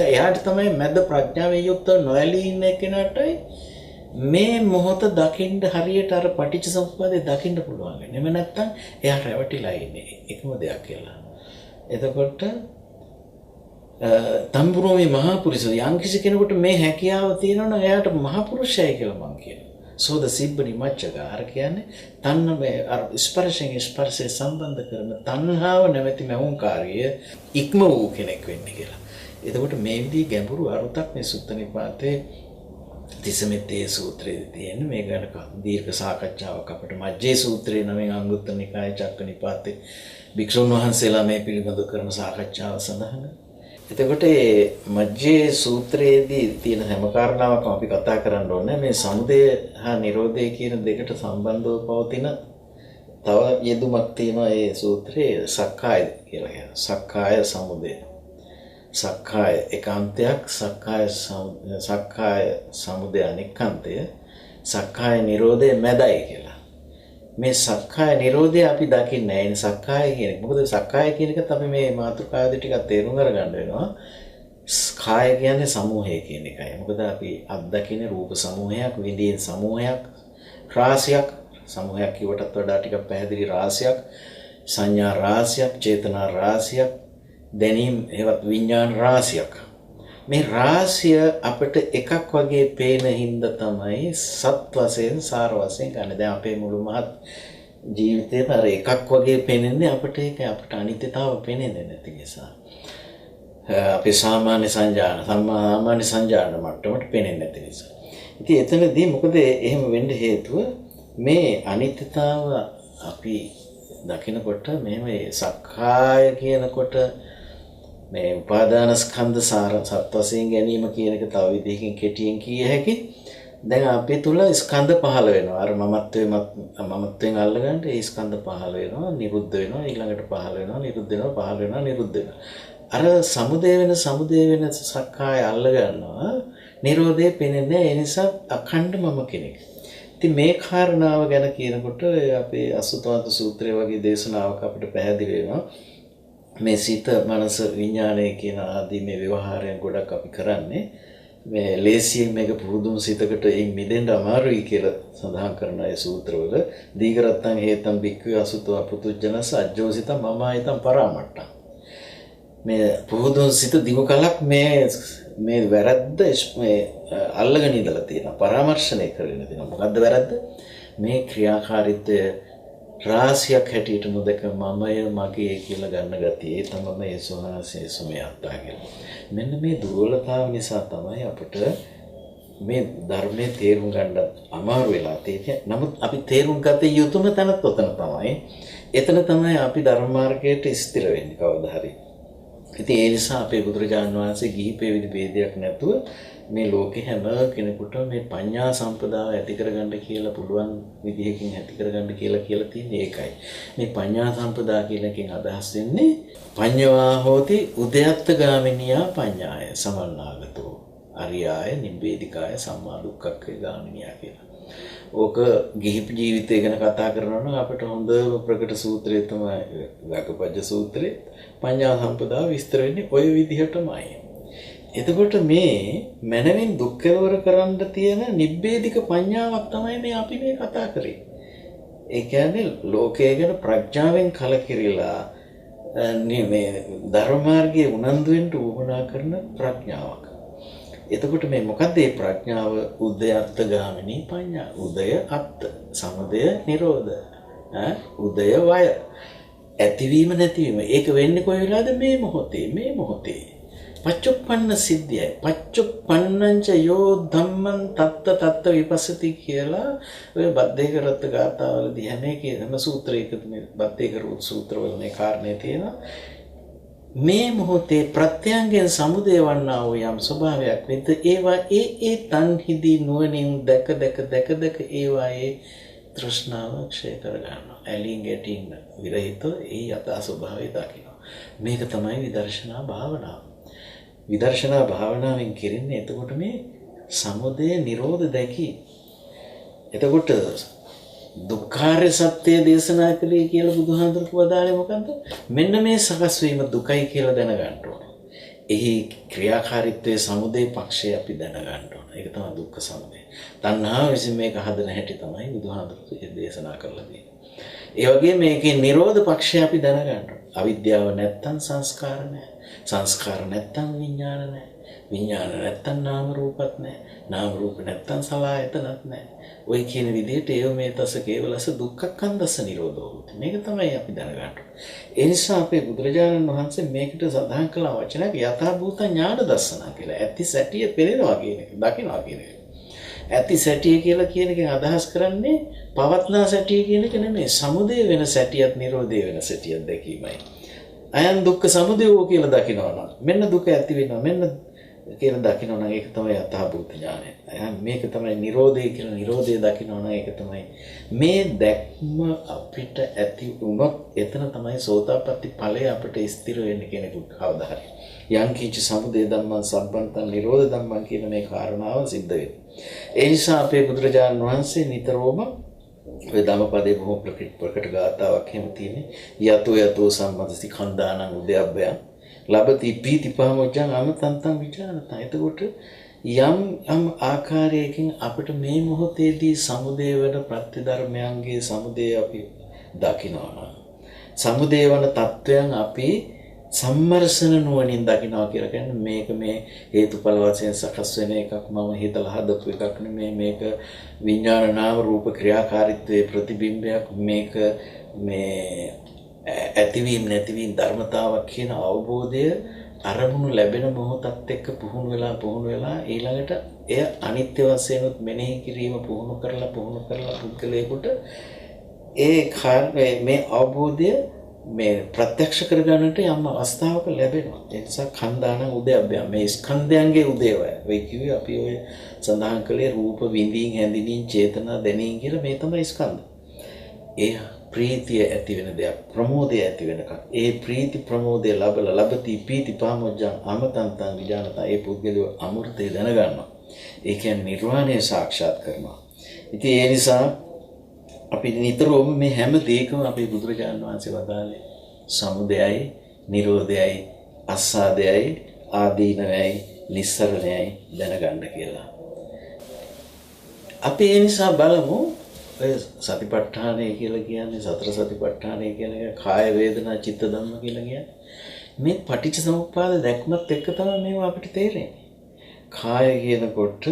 එයාට තමයි මැද ප්‍රඥාවෙන් යුක්තව නොඇලී ඉන්න කෙනාටයි මේ මොහොත දකින්න හරියට අර පටිච්ච සමුප්පාදේ දකින්න පුළුවන්. එහෙම නැත්නම් එයා රැවටිලා ඉන්නේ. එකම දෙයක් කියලා. එතකොට තම්බුරෝමේ මහා පුරුෂය යම්කිසි කෙනෙකුට මේ හැකියාව තියෙනවා නම් එයාට මහා පුරුෂයයි කියලා මම කියනවා. සෝද සිබ්බනි මච්චගාර කියන්නේ තණ්හමේ අර ස්පර්ශයෙන් ස්පර්ශය සම්බන්ධ කරන තණ්හාව නැමැති මෞංකාරිය ඉක්ම වූ කෙනෙක් වෙන්නේ කියලා. එතකොට මේ විදිහේ ගැඹුරු අරුතක් මේ සුත්ත නිපාතේ තිසමෙත්තේ සූත්‍රයේ තියෙන මේ ගැන දීර්ඝ සාකච්ඡාවක් අපිට මජ්ජේ සූත්‍රයේ නමින් අංගුත්තර නිකායේ චක්ක නිපාතේ භික්ෂුන් වහන්සේලා මේ පිළිබඳව කරන සාකච්ඡාව සඳහන්. එතකොට මේ මජ්ජේ සූත්‍රයේදී තියෙන හැම කාරණාවක්ම අපි කතා කරන්න ඕනේ මේ සමුදය හා නිරෝධය කියන දෙකට සම්බන්ධව පවතින තව යෙදුමක් තියෙනවා ඒ සූත්‍රයේ සක්කාය කියලා කියනවා. සක්කාය සමුදය. සක්කාය ඒකාන්තයක් සක්කාය සමුදය අනිකාන්තය සක්කාය නිරෝධය මැදයි කියලා. මේ සක්කාය නිරෝධය අපි දකින්නේ නැහැ. සක්කාය කියන්නේ මොකද සක්කාය කියන එකත් අපි මේ මාතෘකාවේදී ටිකක් තේරුම් අරගන්න වෙනවා. කාය කියන්නේ සමූහය කියන එකයි. මොකද අපි අත්දකින රූප සමූහයක්, විඳින සමූහයක්, රාශියක්, සමූහයක් කියවටත් වඩා ටිකක් පැහැදිලි රාශියක්, සංඥා රාශියක්, චේතනා රාශියක්, දැනීම් ඒවත් විඥාන රාශියක්. මේ රාශිය අපිට එකක් වගේ පේන හින්දා තමයි සත් වශයෙන් සාර වශයෙන් ගන්න. දැන් අපේ මුළු මහත් ජීවිතේම අර එකක් වගේ පේන්නේ අපිට ඒක අපිට අනිත්‍යතාව පේන්නේ නැති නිසා. අපේ සාමාන්‍ය සංජානන මට්ටමට පේන්නේ නැති නිසා. ඉතින් එතනදී මොකද එහෙම වෙන්න හේතුව මේ අනිත්‍යතාව අපි දකිනකොට මෙහෙම සක්කාය කියනකොට මේ උපාදාන ස්කන්ධ සාර සත් වශයෙන් ගැනීම කියන එක තව විදිහකින් කෙටියෙන් කිය හැකි. දැන් අපි තුල ස්කන්ධ පහළ වෙනවා. අර මමත්වයෙන් අල්ලගන්න ඒ ස්කන්ධ පහළ වෙනවා, නිරුද්ධ වෙනවා, ඊළඟට පහළ වෙනවා, නිරුද්ධ වෙනවා, පහළ වෙනවා, නිරුද්ධ වෙනවා. අර සමුදය වෙන සක්කාය අල්ල ගන්නවා. නිරෝධය පෙනෙන්නේ ඒ නිසා අඛණ්ඩ මම කෙනෙක්. ඉතින් මේ කාරණාව ගැන කියනකොට අපේ අසුතවන්ත සූත්‍රය වගේ දේශනාවක් අපිට පැහැදිලි වෙනවා. මේ සිත මනස විඥානය කියන ආදී මේ ව්‍යවහාරයන් ගොඩක් අපි කරන්නේ මේ ලේසියෙන් මේක පුරුදුන් සිතකට මිදෙන්න අමාරුයි කියලා සඳහන් කරන ඒ සූත්‍රවල දීඝරත්තං හේතං භික්ඛවේ අසුතව පුතුජනස අජ්ජෝසිත මමයිතං පරාමට්ටං මේ පුරුදුන් සිත දිගු කලක් මේ වැරද්ද මේ අල්ලගෙන ඉඳලා තියෙනවා පරාමර්ශණය කරගෙන තියෙනවා. මොකද්ද වැරද්ද? මේ ක්‍රියාකාරීත්වය රාශියක් හැටියට නොදක මමය මගේ කියලා ගන්න ගතිය. ඒ තමයි මේ සෝහනසේ සුමයත්තා කියලා. මෙන්න මේ දුර්වලතාව නිසා තමයි අපිට මේ ධර්මයේ තේරුම් ගන්න අමාරු වෙලා තියෙන්නේ. නමුත් අපි තේරුම් ගත යුතුම තැනත් ඔතන තමයි. එතන තමයි අපි ධර්ම මාර්ගයට ස්ථිර වෙන්නේ කවදා හරි. ඉතින් ඒ නිසා අපේ බුදුරජාණන් වහන්සේ ගිහිපේ විදි ભેදයක් නැතුව මේ ලෝකේ හැම කෙනෙකුට මේ පඤ්ඤා සම්පදාය ඇති කරගන්න කියලා පුළුවන් විදිහකින් ඇති කරගන්න කියලා තියෙන්නේ ඒකයි. මේ පඤ්ඤා සම්පදා කියන එකෙන් අදහස් වෙන්නේ පඤ්ඤවා හෝති උද්‍යත්ත ගාමිනියා පඤ්ඤාය සමන්නාගතෝ අරියාය නිබ්බේධිකාය සම්මා දුක්ඛක්ඛේ ගාමිනියා කියලා. ඕක ගිහි ජීවිතය ගැන කතා කරනවා නම් අපිට හොඳ ප්‍රකට සූත්‍රය තමයි වග්ගපජ්ජ සූත්‍රය. පඤ්ඤා සම්පදා විස්තර වෙන්නේ ওই විදිහටමයි. එතකොට මේ මනමින් දුක් කෙලවර කරන්න තියෙන නිබ්බේධික පඤ්ඤාවක් තමයි මේ අපි මේ කතා කරේ. ඒ කියන්නේ ලෝකය ගැන ප්‍රඥාවෙන් කලකිරිලා මේ ධර්ම මාර්ගයේ උනන්දු වෙන්න උවමනා කරන ප්‍රඥාවක්. එතකොට මේ මොකද්ද මේ ප්‍රඥාව? උදයත්ත ගාමිනී පඤ්ඤා. උදය අත්ත, සමුදය නිරෝධ, උදය වය. ඇතිවීම නැතිවීම. ඒක වෙන්නේ කොයි වෙලාවද? මේ මොහොතේ. පච්චුප්පන්න සිද්ධියයි. පච්චුප්පන්නංච යෝ ධම්මං තත්ත විපස්සති කියලා ඔය බද්දේකරත් ගාථාවලදී හැම සූත්‍රයකම මේ බද්දේකරත් සූත්‍රවල මේ කාරණේ තියෙනවා. මේ මොහොතේ ප්‍රත්‍යංගයෙන් සමුදය වන්නා වූ යම් ස්වභාවයක් වෙද්ද ඒවා ඒ තන්හිදී නුවණින් දැක ඒවායේ තෘෂ්ණාව ක්ෂය කර ගන්නවා. ඇලින් ගැටින් විරහිතව ඒ යථා ස්වභාවය දකිනවා. මේක තමයි විදර්ශනා භාවනාව. විදර්ශනා භාවනාවෙන් කෙරෙන්නේ එතකොට මේ සමුදය නිරෝධ දැකීම. එතකොට දුක්ඛාරය සත්‍ය දේශනා කළේ කියලා බුදුහාඳුරු වදාළේ මොකන්ද? මෙන්න මේ සකස් වීම දුකයි කියලා දැනගන්න ඕන. එහි ක්‍රියාකාරීත්වයේ සමුදය පක්ෂය අපි දැනගන්න ඕන. ඒක තමයි දුක්ඛ සමුදය. තණ්හාව විසින් මේක හදන හැටි තමයි බුදුහාඳුරු දේශනා කරලා තියෙන්නේ. ඒ වගේම මේකේ නිරෝධ පක්ෂය අපි දැනගන්න ඕන. අවිද්‍යාව නැත්තම් සංස්කාර නැහැ. සංස්කාර නැත්තම් විඥාන නැහැ. විඥාන නැත්තම් නාම රූපත් නැහැ. නාම රූප නැත්තම් සලආයතනත් නැහැ. ඔය කියන විදිහට ඒව මේ තස කේවලස දුක්ඛක්ඛන්දස්ස නිරෝධෝ. මේක තමයි අපි දැනගන්න. ඒ නිසා අපේ බුදුරජාණන් වහන්සේ මේකට සඳහන් කළ වචනයක් යථාභූත ඥාන දර්ශන කියලා. ඇති සැටිය පෙරෙනවා කියන එක, දකිනවා කියන එක. ඇති සැටිය කියලා කියන එකෙන් අදහස් කරන්නේ පවත්නා සැටිය කියන එක නෙමෙයි. සමුදය වෙන සැටියත් නිරෝධය වෙන සැටියත් දැකීමයි. අයන් දුක්ඛ සමුදයෝ කියලා දකිනවා නම් මෙන්න දුක ඇති වෙනවා මෙන්න කියලා දකිනවා නම් ඒක තමයි යථාභූත ඥානය. අයන් මේක තමයි නිරෝධය කියලා නිරෝධය දකිනවා නම් ඒක තමයි මේ දැක්ම අපිට ඇති වුණොත් එතන තමයි සෝතාපට්ටි ඵලය අපිට ස්ථිර වෙන්නේ කෙනෙකුට කවදා හරි. යම් කිච සමුදය ධම්මං සම්බන්තං නිරෝධ ධම්මං කියන මේ කාරණාව සිද්ධ වෙනවා. ඒ නිසා අපේ බුදුරජාණන් වහන්සේ නිතරම ඔය ධම්මපදයේ බොහෝ ප්‍රකට ගාථාවක් එහෙම තියෙන්නේ. යතෝ සම්බන්ධති කන්දානං උද්‍යබ්බයං ලබති පීති පහමොච්ඡං අමතන්තං විචාරතං. එතකොට යම් ආකාරයකින් අපිට මේ මොහොතේදී සමුදය වෙන ප්‍රතිධර්මයන්ගේ සමුදය අපි දකිනවා. සමුදය වෙන තත්වයන් අපි සම්මර්ෂණ නුවණින් දකිනවා කියලා කියන්නේ මේක මේ හේතුඵල වශයෙන් සකස් වෙන එකක් මම හිතලා හදපු එකක් නෙමෙයි. මේක විඥාන නාම රූප ක්‍රියාකාරීත්වයේ ප්‍රතිබිම්බයක්. මේක මේ ඇතිවීම නැතිවීම ධර්මතාවක් කියන අවබෝධය අරමුණු ලැබෙන මොහොතත් එක්ක පුහුණු වෙලා ඊළඟට එය අනිත්‍ය වශයෙන් මෙනෙහි කිරීම පුහුණු කරලා පුද්ගලයාට මේ අවබෝධය මේ ප්‍රත්‍යක්ෂ කරගන්නට යම් අවස්ථාවක ලැබෙනවා. ඒ නිසා කන්දාන උදයබ්බය මේ ස්කන්ධයන්ගේ උදේවය. වෙයි කිව්වේ අපි ඔය සඳහන් කළේ රූප විඳින් හැඳිනින් චේතනා දැනීම කියලා මේ තමයි ස්කන්ධ. ඒ ප්‍රීතිය ඇති වෙන දෙයක්, ප්‍රමෝදය ඇති වෙනකම්. ඒ ප්‍රීති ප්‍රමෝදය ලබති පීති පාමොජ්ජං අමතන්තං විජානත. ඒ පුද්ගලයා අමෘතය දැනගන්නවා. ඒ කියන්නේ නිර්වාණය සාක්ෂාත් කරනවා. ඉතින් ඒ නිසා අපි නිතරම මේ හැම දෙයකම අපේ බුදුරජාණන් වහන්සේ වදාළේ සමුදයයි, නිරෝධයයි, අස්සාදයයි, ආදීනවයයි, නිස්සරණයයි දැනගන්න කියලා. අපි ඒ නිසා බලමු ඔය සතිපට්ඨානය කියලා කියන්නේ සතර සතිපට්ඨානය කියන්නේ කාය වේදනා චිත්ත ධම්ම කියලා කියන්නේ මේ පටිච්චසමුප්පාද දැක්මත් එක්ක තමයි මේවා අපිට තේරෙන්නේ. කාය කියනකොට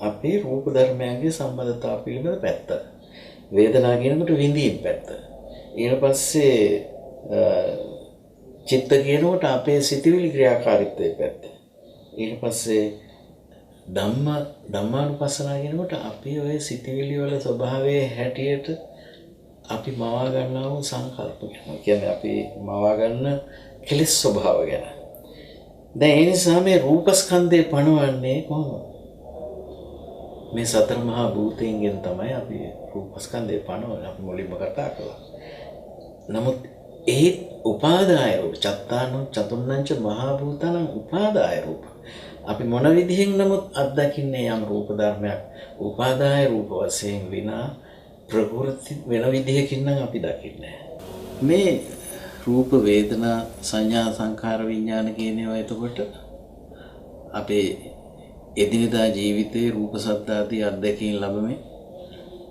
අපේ රූප ධර්මයන්ගේ සම්බන්ධතාව පිළිබඳ පැත්ත. වේදනා කියනකොට විඳීම් පැත්ත. ඊට පස්සේ චිත්ත කියනකොට අපේ සිතවිලි ක්‍රියාකාරීත්වයේ පැත්ත. ඊට පස්සේ ධම්මානුපස්සනා කියනකොට අපි ඔය සිතවිලි වල ස්වභාවයේ හැටියට අපි මවා ගන්නා වූ සංකල්ප ගැන. කියන්නේ අපි මවා ගන්න කෙලෙස් ස්වභාව ගැන. දැන් ඒ නිසා මේ රූපස්කන්ධය පණවන්නේ කොහොමද? මේ සතර මහා භූතයෙන් තමයි අපි රූපස්කන්ධය පණවන්නේ. අපි මුලින්ම කතා කළා. නමුත් ඒ උපාදාය රූප චතුන්නංච මහා භූතං උපාදාය රූප. අපි මොන විදිහෙන් නමුත් අත්දකින්නේ යම් රූප ධර්මයක් උපාදාය රූප වශයෙන් විනා ප්‍රකෘති වෙන විදිහකින් නම් අපි දකින්නේ. මේ රූප වේදනා සංඥා සංඛාර විඥාන කියන ඒවා එතකොට අපේ එදිනදා ජීවිතයේ රූප ශබ්ද ආදී අත්දැකීම් ලැබෙමින්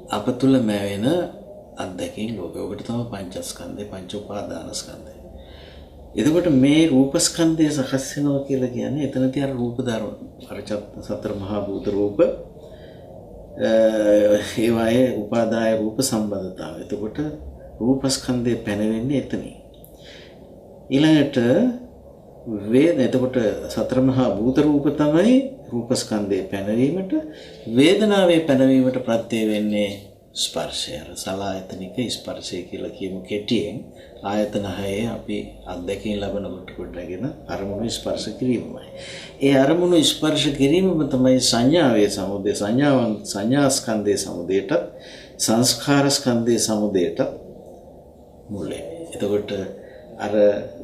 අප තුළ මැවෙන අත්දැකීම් ලෝකයකට තමයි පංචස්කන්ධය පංච උපාදානස්කන්ධය. එතකොට මේ රූපස්කන්ධය සකස් වෙනවා කියලා කියන්නේ එතනදී අර රූප ධර්ම අර සතර මහා භූත රූප ඒ වගේ උපාදාය රූප සම්බන්ධතාවය. එතකොට රූපස්කන්ධය පැනවෙන්නේ එතනින්. ඊළඟට එතකොට සතර මහා භූත රූප තමයි රූපස්කන්ධයේ පැනවීමට වේදනාවේ පැනවීමට ප්‍රත්‍ය වෙන්නේ ස්පර්ශය. සලආයතනික ස්පර්ශය කියලා කියමු කෙටියෙන්. ආයතන හයේ අපි අත්දැකීම් ලබන කොටගෙන අරමුණු ස්පර්ශ කිරීමයි. ඒ අරමුණු ස්පර්ශ කිරීමම තමයි සංඥාවේ සමුදය. සංඥා ස්කන්ධයේ සමුදයට සංස්කාර ස්කන්ධයේ සමුදයට මුල වෙන්නේ. එතකොට අර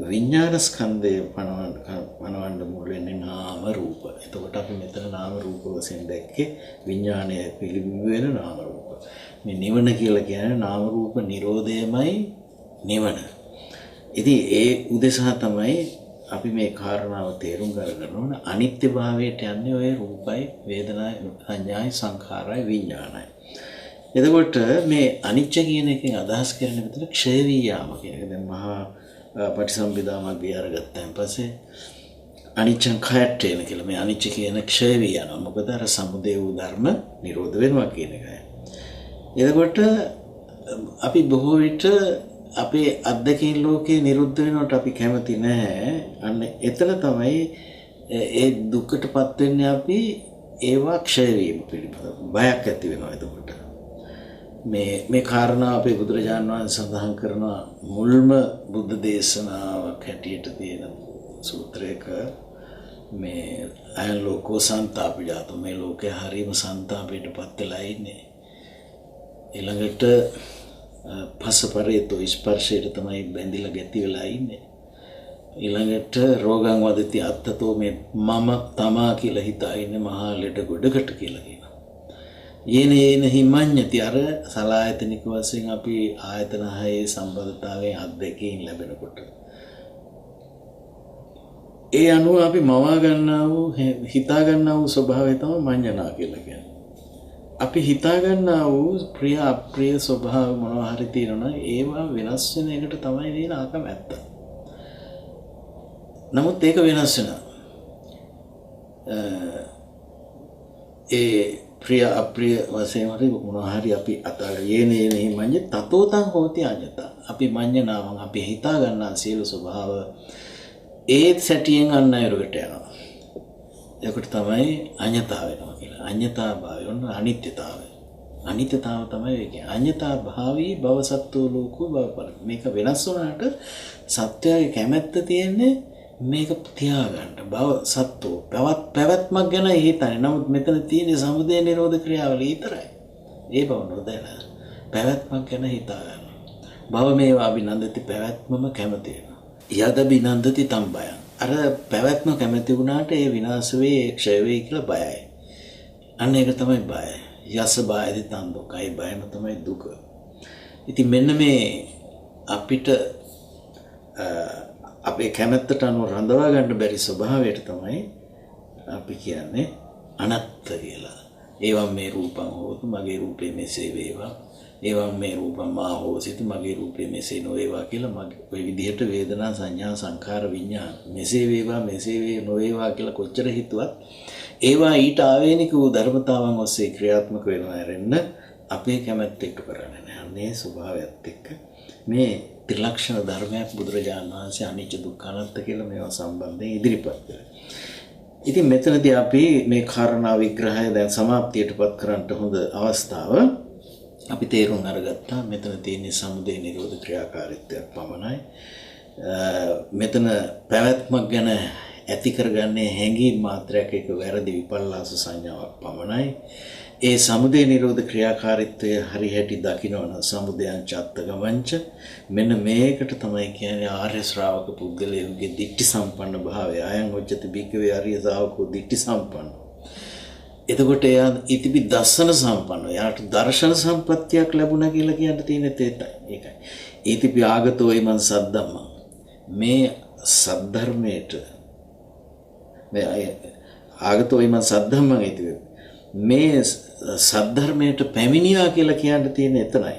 විඥාන ස්කන්ධය පනවන්න මුල් වෙන්නේ නාම රූප. එතකොට අපි මෙතන නාම රූප වශයෙන් දැක්කේ විඥානය පිළිබිඹු වෙන නාම රූප. මේ නිවන කියලා කියන්නේ නාම රූප නිරෝධයමයි නිවන. ඉතින් ඒ උදෙසා තමයි අපි මේ කාරණාව තේරුම් ගන්න ඕන. අනිත්‍ය භාවයට යන්නේ ඔය රූපයි, වේදනායි, සංඥායි, සංඛාරයි, විඥානයි. එතකොට මේ අනිච්ච කියන එකෙන් අදහස් කරන්නේ මෙතන ක්ෂය වී යාම කියන එක. දැන් මහා පටිසම්භිදා මග්ගය අරගත්තාන් පස්සේ අනිච්චං khයට්ඨේන කියලා මේ අනිච්ච කියන ක්ෂය වී යනවා. මොකද අර සමුදය වූ ධර්ම නිරෝධ වෙනවා කියන එකයි. එතකොට අපි බොහෝ විට අපේ අත්දැකීම් ලෝකේ නිරුද්ධ වෙනවට අපි කැමති නැහැ. අන්න එතන තමයි ඒ දුකටපත් වෙන්නේ අපි ඒවා ක්ෂය වීම පිළිබඳව බයක් ඇති වෙනවා. එතකොට මේ කාරණා අපේ බුදුරජාණන් වහන්සේ සඳහන් කරන මුල්ම බුද්ධ දේශනාවක් හැටියට තියෙන සූත්‍රයක මේ අයං ලෝකෝ සන්තාපජාතෝ මේ ලෝකේ හරීම සන්තාපයටපත් වෙලා ඉන්නේ. ඊළඟට පසපරේතෝ ස්පර්ශයට තමයි බැඳිලා ගැති වෙලා ඉන්නේ. ඊළඟට රෝගං වදති අත්තතෝ මේ මම තමා කියලා හිතා ඉන්නේ මහා ලෙඩ ගොඩකට කියලා කියනවා. යේන හිමඤ්ඤති අර සලායතනික වශයෙන් අපි ආයතන හයේ සම්බන්ධතාවයෙන් අත්දැකීම් ලැබෙනකොට ඒ අනුව අපි මවා ගන්නා වූ හිතා ගන්නා වූ ස්වභාවය තමයි මඤ්ඤණා කියලා කියන්නේ. අපි හිතා ගන්නා වූ ප්‍රිය අප්‍රිය ස්වභාව මොනවා හරි තියෙනවා ඒවා වෙනස් වෙන එකට තමයි තියෙන අකමැත්ත. නමුත් ඒක වෙනස් වෙනවා. ඒ ප්‍රිය අප්‍රිය වශයෙන් හරි මොනවා හරි අපි යේන හිමඤ්ඤ තතෝතං හෝති අඤ්ඤත. අපි මඤ්ඤණාවන් අපි හිතා ගන්නා සියලු ස්වභාව ඒ සැටියෙන් අන් අයරකට යනවා. ඒකට තමයි අඤ්ඤතා වෙනවා කියලා. අඤ්ඤතා භාවය ඔන්න අනිත්‍යතාවය. අනිත්‍යතාව තමයි ඒ කියන්නේ. අඤ්ඤතා භාවී භවසත්ත්ව ලෝකෝ භවපල. මේක වෙනස් වුණාට සත්‍යයේ කැමැත්ත තියෙන්නේ මේක තියාගන්න. භව සත්ත්ව පැවැත්මක් ගැන හිතන්නේ. නමුත් මෙතන තියෙන සමුදය නිරෝධ ක්‍රියාවලිය විතරයි. ඒ බව නොදැන පැවැත්මක් ගැන හිතා ගන්න. භව මේවා අභිනන්දති පැවැත්මම කැමති වෙනවා. යද බිනන්දති තම් බයං. අර පැවැත්ම කැමති වුණාට ඒ විනාශ වේ, ඒ ක්ෂය වේ කියලා බයයි. අන්න ඒක තමයි බය. යස බයදි තන් දුකයි බයම තමයි දුක. ඉතින් මෙන්න මේ අපිට අපේ කැමැත්තට අනුව රඳවා ගන්න බැරි ස්වභාවයට තමයි අපි කියන්නේ අනත්ත කියලා. ඒවම් මේ රූපං හෝතු මගේ රූපේ මෙසේ වේවා. ඒවම් මේ රූපං මා හෝසිත මගේ රූපේ මෙසේ නොවේවා කියලා මගේ ওই විදිහට වේදනා සංඥා සංඛාර විඥාන මෙසේ වේවා මෙසේ වේ නොවේවා කියලා කොච්චර හිතුවත් ඒවා ඊට ආවේනික වූ ධර්මතාවන් ඔස්සේ ක්‍රියාත්මක වෙනවා ඇරෙන්න අපේ කැමැත්ත එක්ක කරන්නේ නැහැ. අනේ ස්වභාවයත් එක්ක මේ ත්‍රිලක්ෂණ ධර්මයක් බුදුරජාණන් වහන්සේ අනිච්ච දුක්ඛ අනාත්ත කියලා මේවා සම්බන්ධයෙන් ඉදිරිපත් කළා. ඉතින් මෙතනදී අපි මේ කාරණා විග්‍රහය දැන් සමාප්තියටපත් කරන්න හොඳ අවස්ථාව අපි තේරුම් අරගත්තා. මෙතන තියෙන සමුදය නිරෝධ ක්‍රියාකාරීත්වයක් පමණයි. මෙතන පැවැත්මක් ගැන ඇති කරගන්නේ හැඟීම් මාත්‍රයක් එක වැරදි විපල්ලාස සංඥාවක් පමණයි. ඒ සමුදය නිරෝධ ක්‍රියාකාරීත්වය හරිහැටි දකිනවන සමුදයං චත්තගමංච මෙන්න මේකට තමයි කියන්නේ ආර්ය ශ්‍රාවක පුද්ගලයන්ගේ දිට්ඨි සම්පන්න භාවය. අයං උච්චති භික්ඛවේ ආර්ය ශ්‍රාවකෝ දිට්ඨි සම්පන්න. එතකොට එයා ඉතිපි දර්ශන සම්පන්න. එයාට දර්ශන සම්පත්තියක් ලැබුණා කියලා කියන්න තියෙන තේතයි. ඒකයි. ඉතිපි ආගතෝ ඊමන් සද්දම්ම. මේ සද්ධර්මයට මේ ආගතෝ ඊමන් සද්ධම්ම ඉතිපි මේ සද්ධර්මයට පැමිණියා කියලා කියන්න තියෙන එතනයි.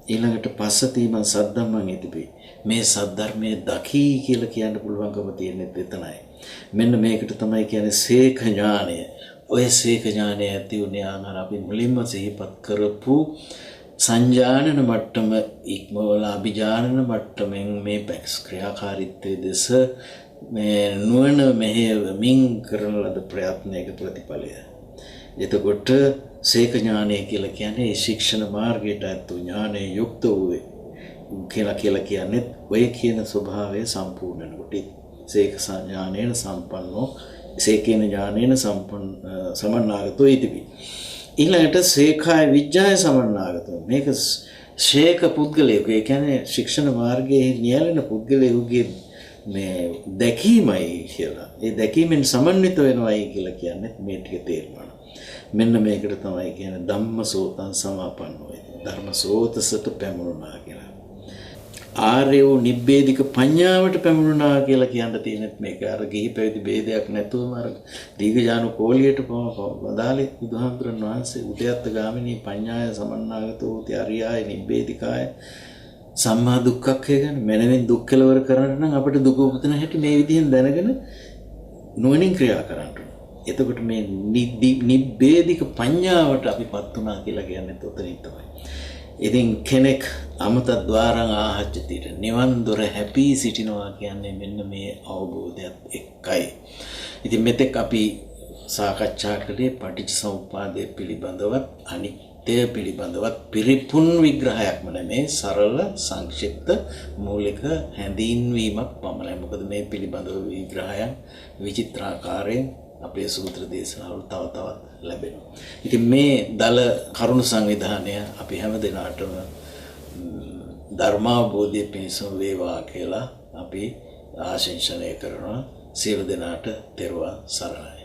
ඊළඟට පස්සතීම සද්ධම්මං ඉතිපි. මේ සද්ධර්මයේ දකි කියලා කියන්න පුළුවන්කම තියෙන්නේ එතනයි. මෙන්න මේකට තමයි කියන්නේ සේක ඥානය. ඔය සේක ඥානය ඇති උනේ ආනර අපි මුලින්ම සිහිපත් කරපු සංජානන මට්ටම ඉක්මවලා අභිජානන මට්ටමින් මේ පැක්ස් ක්‍රියාකාරීත්වයේ දෙස මේ නුවණ මෙහෙයවමින් කරන ලද ප්‍රයත්නයක ප්‍රතිඵලය. එතකොට සේක ඥානය කියලා කියන්නේ ශික්ෂණ මාර්ගයට අයතු ඥානයේ යුක්ත වූ කියලා කියන්නේ ඔය කියන ස්වභාවය සම්පූර්ණ වෙනකොට සේක ඥානේන සම්පන්නෝ සේකේන ඥානේන සමන්නාගතෝ ඉතිපි. ඊළඟට සේඛාය විජ්ජාය සමන්නාගතෝ. මේක ශේක පුද්ගලයෙකු, ඒ කියන්නේ ශික්ෂණ මාර්ගයේ නියැලෙන පුද්ගලයෙකුගේ මේ දැකීමයි කියලා. ඒ දැකීමෙන් සමන්විත වෙනවයි කියලා කියන්නේ මේ ටික තේරුණා. මෙන්න මේකට තමයි කියන්නේ ධම්මසෝතං සමාපන්නෝ. ධර්මසෝතසට පැමුණා කියලා. ආර්ය වූ නිබ්බේධික පඤ්ඤාවට පැමුණා කියලා කියන්න තියෙන මේක අර ගිහි පැවිදි ભેදයක් නැතුවම අර දීඝජානු කෝලියට වදාළේ බුදුහාමුදුරන් වහන්සේ උදයත්ත ගාමිනී පඤ්ඤාය සමන්නාගතෝ උති අරියාය නිබ්බේධිකාය සම්මා දුක්ඛක්ඛය ගැන මනමින් දුක් කෙලවර කරන්න නම් අපිට දුක උපදින හැටි මේ විදිහෙන් දැනගෙන නුවණින් ක්‍රියා කරන්න ඕනේ. එතකොට මේ නිබ්බේධික පඤ්ඤාවට අපිපත් වුණා කියලා කියන්නේ උතනින් තමයි. ඉතින් කෙනෙක් අමත ద్వාරං ආහච්චතිට නිවන් දොර හැපී සිටිනවා කියන්නේ මෙන්න මේ අවබෝධයත් එක්කයි. ඉතින් මෙතෙක් අපි සාකච්ඡා කළේ පටිච්චසමුප්පාදය පිළිබඳවත් අනිත්‍ය පිළිබඳවත් පිරිපුන් විග්‍රහයක්ම නෙමේ සරල සංක්ෂිප්ත මූලික හැඳින්වීමක් පමණයි. මොකද මේ පිළිබඳව විග්‍රහයන් විචිත්‍රාකාරයෙන් අපේ සූත්‍ර දේශනාවල තව තවත් ලැබෙනවා. ඉතින් මේ දල කරුණු සංවිධානය අපි හැම දිනාටම ධර්මාවබෝධය පිණිසම වේවා කියලා අපි ආශිංසනය කරනවා. සියලු දෙනාට තෙරුවන් සරණයි.